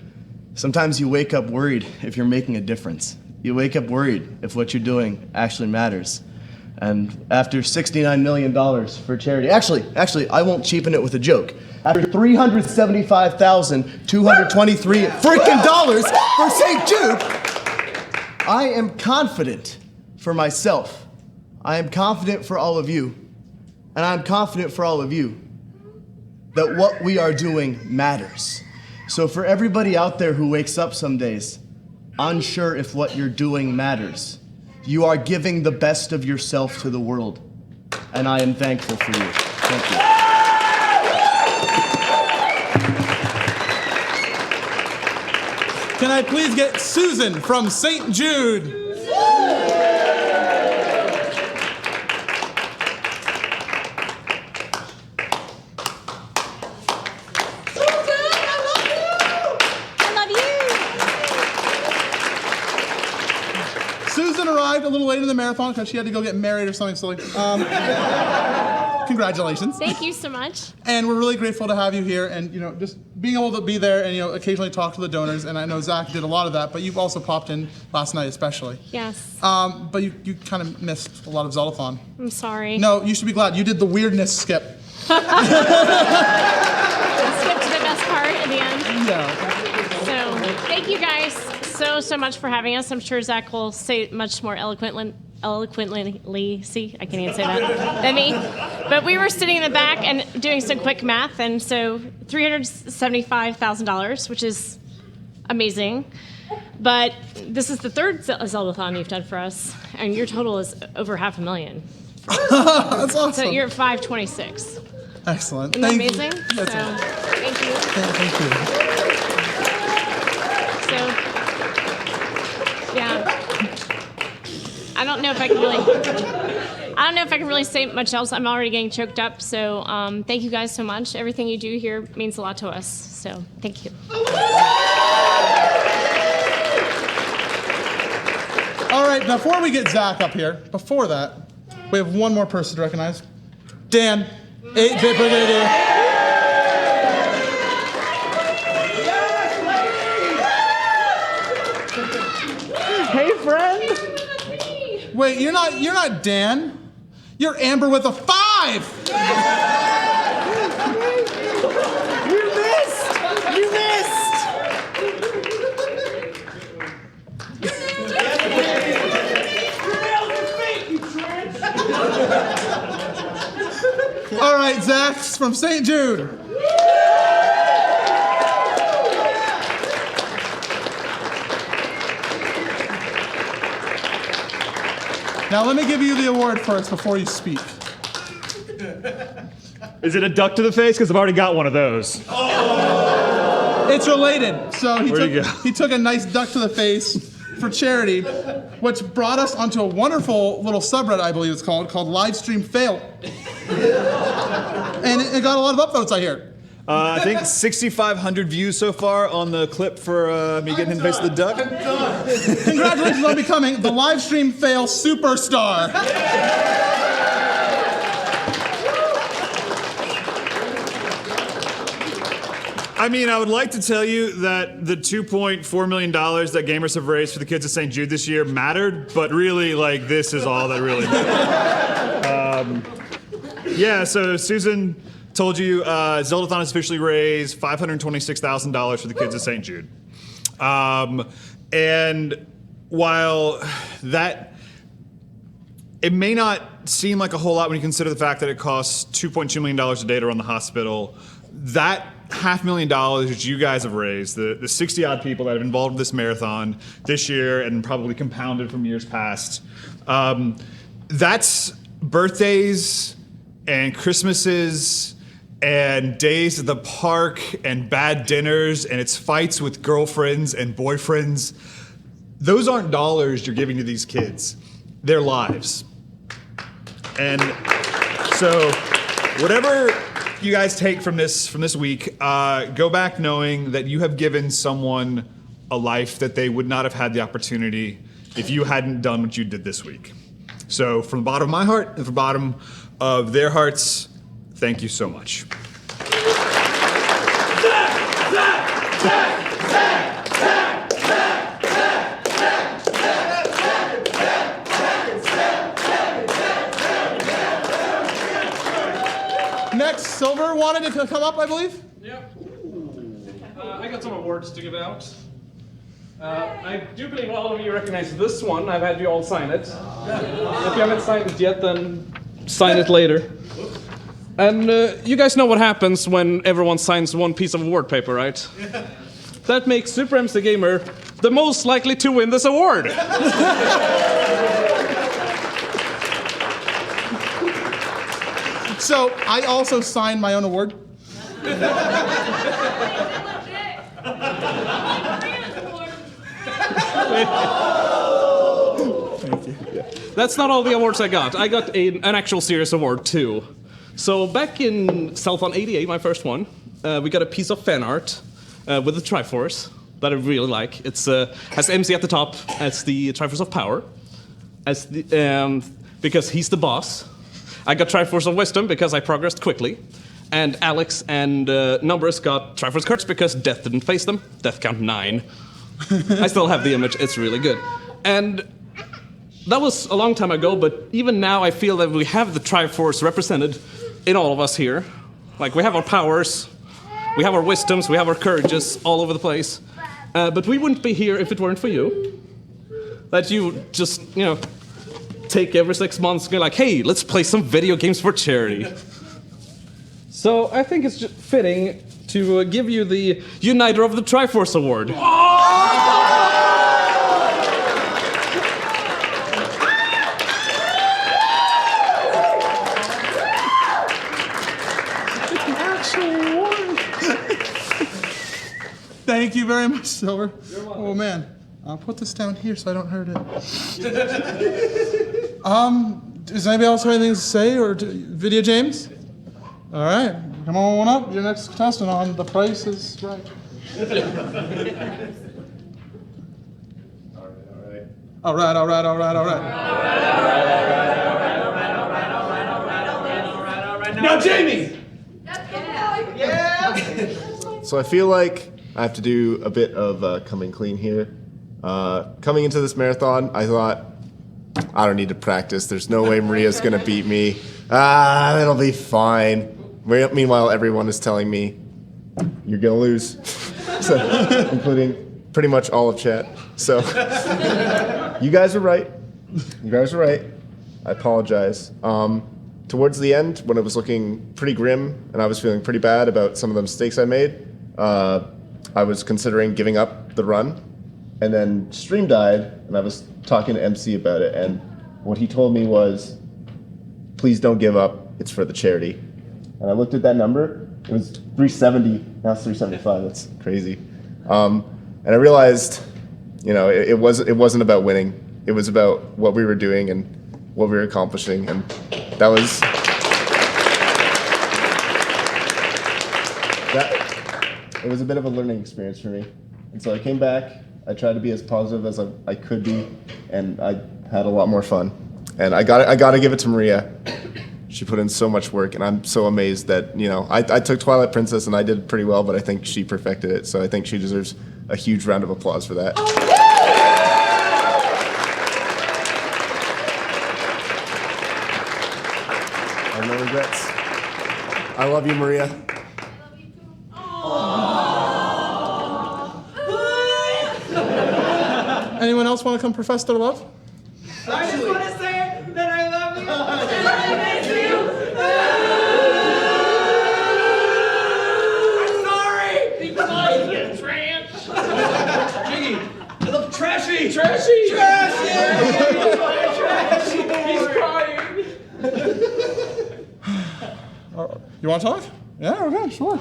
sometimes you wake up worried if you're making a difference. You wake up worried if what you're doing actually matters. And after $69 million for charity, actually, I won't cheapen it with a joke. After $375,223 freaking dollars for St. Jude, I am confident for myself. I am confident for all of you. And I'm confident for all of you that what we are doing matters. So for everybody out there who wakes up some days unsure if what you're doing matters, you are giving the best of yourself to the world. And I am thankful for you. Thank you. Can I please get Susan from St. Jude? Susan arrived a little late in the marathon because she had to go get married or something silly. Congratulations. Thank you so much. And we're really grateful to have you here, and just being able to be there and occasionally talk to the donors. And I know Zach did a lot of that, but you've also popped in last night, especially. Yes. But you kind of missed a lot of Zeldathon. I'm sorry. No, you should be glad. You did the weirdness skip. I skipped to the best part at the end. Yeah. So thank you guys so much for having us. I'm sure Zach will say it much more eloquently, see, I can't even say that, than me. But we were sitting in the back and doing some quick math, and so $375,000, which is amazing. But this is the third Zeldathon you've done for us, and your total is over $500,000. That's awesome. So you're at 526. Excellent. Isn't that Thank you. amazing? That's So, thank you. Thank you. So, yeah. I don't know if I can really say much else. I'm already getting choked up. So, thank you guys so much. Everything you do here means a lot to us. So, thank you. All right, before we get Zach up here, before that, we have one more person to recognize. Dan, 8-Bit Brigadier. Hey, friend. Wait, you're not Dan. You're Amber with a 5. You missed. All right, Zach's from St. Jude. Now let me give you the award first before you speak. Is it a duck to the face? Because I've already got one of those. It's related. So Where'd you go? he took a nice duck to the face for charity, which brought us onto a wonderful little subreddit, I believe it's called Livestream Fail. And it got a lot of upvotes, I hear. I think 6,500 views so far on the clip for me getting in the face of the duck. Congratulations on becoming the Livestream Fail superstar. I mean, I would like to tell you that the $2.4 million that gamers have raised for the kids at St. Jude this year mattered, but really, this is all that really mattered. Yeah, so Susan told you Zeldathon has officially raised $526,000 for the kids at St. Jude. And while that, it may not seem like a whole lot when you consider the fact that it costs $2.2 million a day to run the hospital, that $500,000 that you guys have raised, the 60 odd people that have been involved in this marathon this year and probably compounded from years past, that's birthdays and Christmases and days at the park and bad dinners, and it's fights with girlfriends and boyfriends. Those aren't dollars you're giving to these kids. They're lives. And so whatever you guys take from this week, go back knowing that you have given someone a life that they would not have had the opportunity if you hadn't done what you did this week. So from the bottom of my heart and from the bottom of their hearts, thank you so much. Next, Silver wanted to come up, I believe. Yep. I got some awards to give out. I do believe all of you recognize this one. I've had you all sign it. If you haven't signed it yet, then sign it later. And you guys know what happens when everyone signs one piece of award paper, right? That makes Super MC Gamer the most likely to win this award. So I also signed my own award. Thank you. That's not all the awards I got. I got an actual serious award too. So back in Zeldathon 88, my first one, we got a piece of fan art with the Triforce that I really like. It's has MC at the top as the Triforce of Power, as the, because he's the boss. I got Triforce of Wisdom because I progressed quickly. And Alex and Numbers got Triforce Curse because Death didn't face them. Death count 9. I still have the image, it's really good. And that was a long time ago, but even now I feel that we have the Triforce represented in all of us here. Like, we have our powers, we have our wisdoms, we have our courages all over the place. But we wouldn't be here if it weren't for you. That you just, you know, take every 6 months and go like, hey, let's play some video games for charity. So I think it's just fitting to give you the Uniter of the Triforce Award. Thank you very much, Silver. Oh man, I'll put this down here so I don't hurt it. Does anybody else have anything to say, or Video James? All right, come on up. Your next contestant on The Price is Right. All right. Now, Jamie! So I feel like I have to do a bit of coming clean here. Coming into this marathon, I thought, I don't need to practice. There's no way Maria's gonna beat me. It'll be fine. Meanwhile, everyone is telling me, you're gonna lose. So, including pretty much all of chat. So, you guys are right. I apologize. Towards the end, when it was looking pretty grim and I was feeling pretty bad about some of the mistakes I made, I was considering giving up the run. And then stream died, and I was talking to MC about it, and what he told me was, please don't give up, it's for the charity. And I looked at that number, it was 370, now it's 375, that's crazy. And I realized, you know, it wasn't about winning, it was about what we were doing and what we were accomplishing, and that was, it was a bit of a learning experience for me. And so I came back, I tried to be as positive as I could be, and I had a lot more fun. And I gotta give it to Maria. She put in so much work, and I'm so amazed that, you know, I took Twilight Princess and I did pretty well, but I think she perfected it, so I think she deserves a huge round of applause for that. I have no regrets. I love you, Maria. Anyone else want to come profess their love? I just want to say that I love you. I miss you. I'm Trashy! Trashy! Trashy! He's crying. You want to talk? Yeah, okay, sure.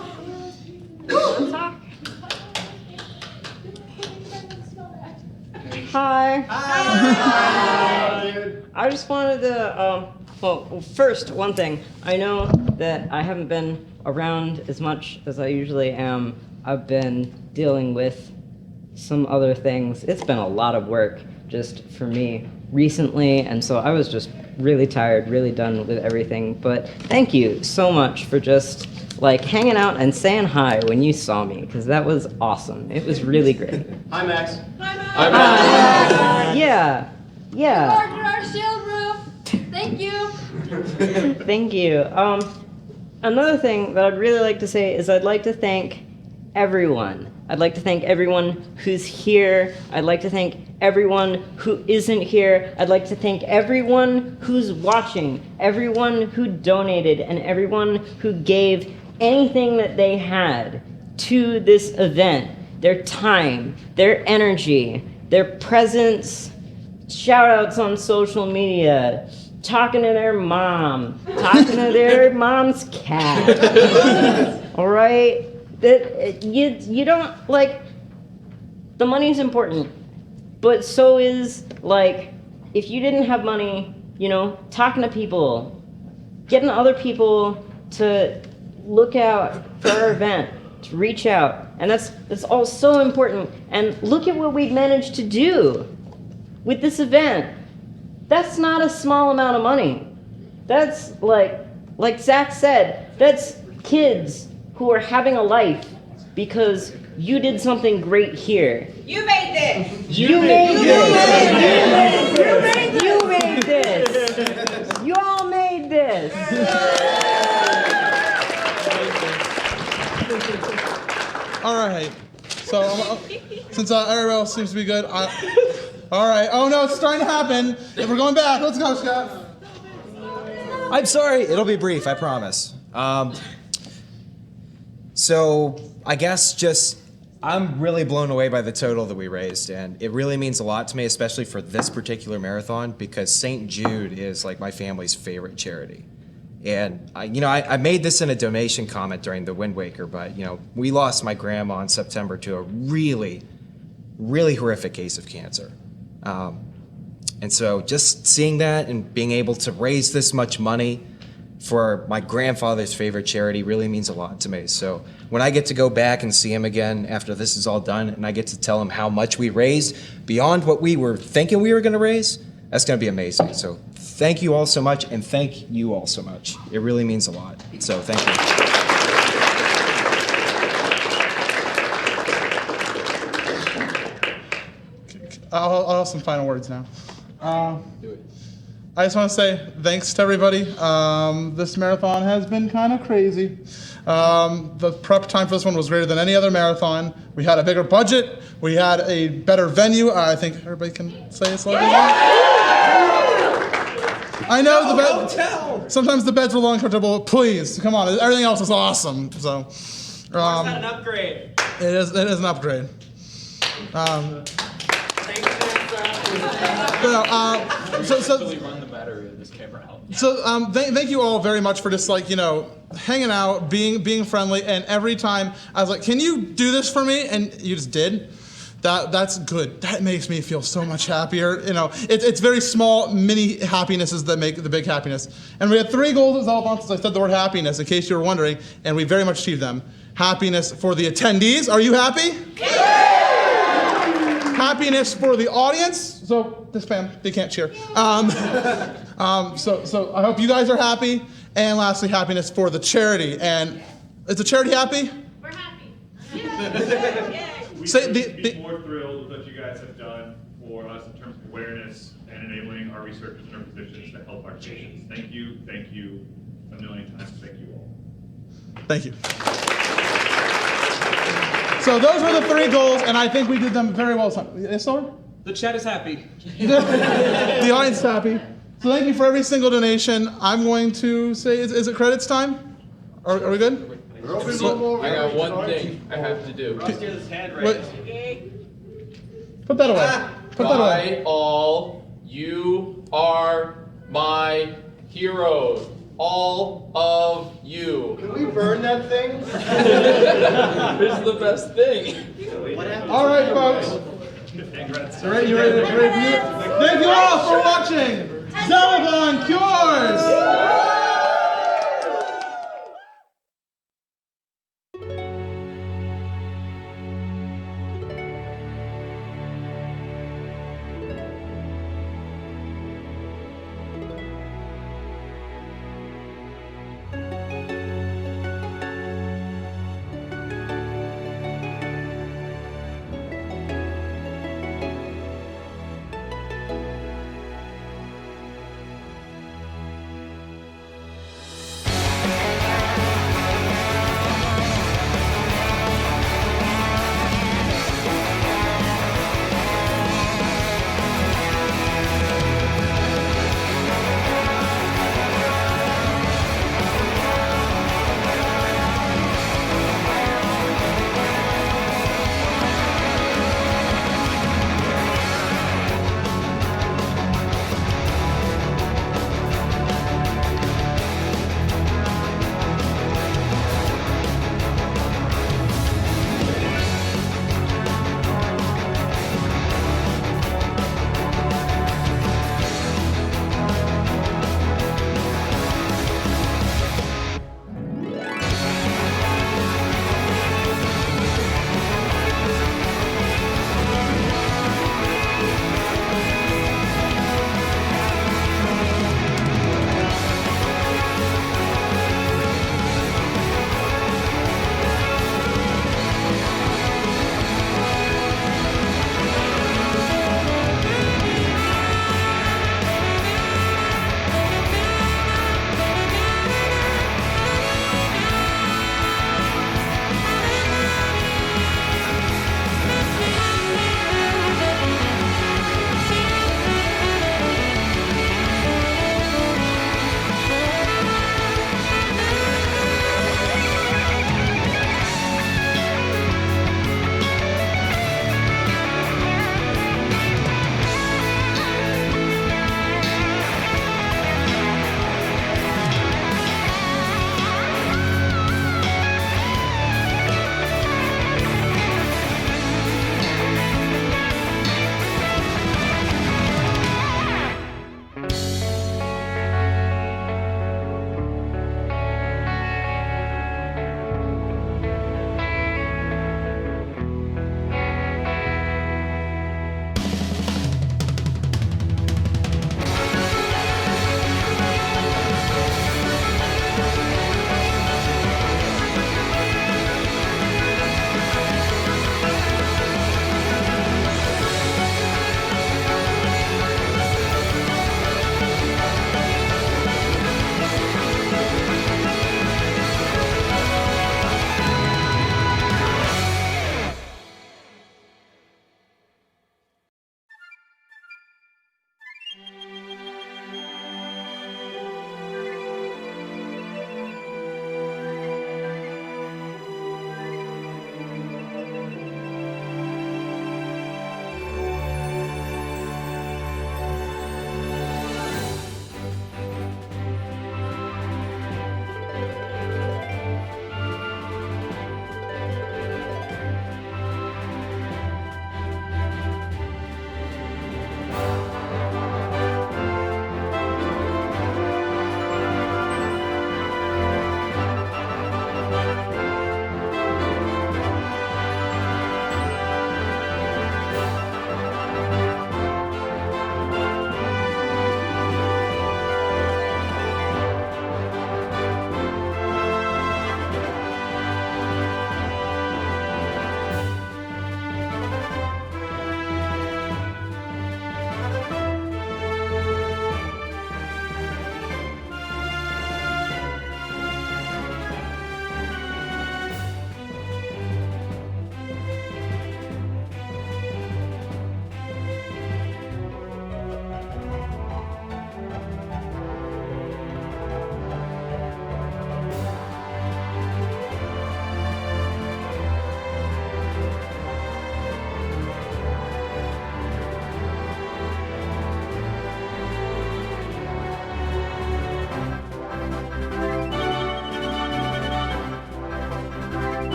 Hi. I just wanted to, well, first, one thing. I know that I haven't been around as much as I usually am. I've been dealing with some other things. It's been a lot of work just for me recently, and so I was just really tired, really done with everything. But thank you so much for just like hanging out and saying hi when you saw me, because that was awesome. It was really great. Hi, Max. Yeah. Mark our shield roof. Thank you. Thank you. Another thing that I'd really like to say is I'd like to thank everyone. I'd like to thank everyone who's here. I'd like to thank everyone who isn't here. I'd like to thank everyone who's watching, everyone who donated, and everyone who gave anything that they had to this event. Their time, their energy, their presence, shout outs on social media, talking to their mom, talking to their mom's cat. All right? That you don't, like, the money's important, but so is, like, if you didn't have money, you know, talking to people, getting other people to look out for our event, to reach out, and that's all so important. And look at what we've managed to do with this event. That's not a small amount of money. That's like Zach said, that's kids who are having a life because you did something great here. You made this. You made this. You made this. You all made this. All right. So since everybody else seems to be good, all right. Oh no, it's starting to happen. If we're going back, let's go, Scott. I'm sorry. It'll be brief, I promise. So I guess just I'm really blown away by the total that we raised, and it really means a lot to me, especially for this particular marathon, because St. Jude is like my family's favorite charity. And I made this in a donation comment during the Wind Waker, but we lost my grandma in September to a really, really horrific case of cancer. And so just seeing that and being able to raise this much money for my grandfather's favorite charity really means a lot to me. So when I get to go back and see him again after this is all done, and I get to tell him how much we raised beyond what we were thinking we were going to raise, that's going to be amazing. So thank you all so much, and thank you all so much. It really means a lot. So thank you. I'll have some final words now. Do it. I just want to say thanks to everybody. This marathon has been kind of crazy. The prep time for this one was greater than any other marathon. We had a bigger budget. We had a better venue. I think everybody can say it's like I know sometimes the beds were a little uncomfortable. Please, come on. Everything else is awesome. So, It's not an upgrade. It is an upgrade. Run the battery of this camera out. So thank you all very much for just hanging out, being friendly, and every time I was like, can you do this for me? And you just did. That's good. That makes me feel so much happier. It's very small, mini happinesses that make the big happiness. And we had 3 goals at Zeldathon, since I said the word happiness, in case you were wondering, and we very much achieved them. Happiness for the attendees. Are you happy? Happiness for the audience. So this fam, they can't cheer. So I hope you guys are happy. And lastly, happiness for the charity. And is the charity happy? We're happy. We Say couldn't be more thrilled with what you guys have done for us in terms of awareness and enabling our researchers and our physicians to help our patients. Thank you a million times. Thank you all. Thank you. So those were the 3 goals, and I think we did them very well. Yes, sir? The chat is happy. The audience is happy. So thank you for every single donation. I'm going to say, is it credits time? Are we good? I got one thing I have to do. Put that away. Put that away. By all, you are my heroes. All of you. Can we burn that thing? It's the best thing. All right, folks. You ready to review? Thank you all for watching Zeldathon Cures.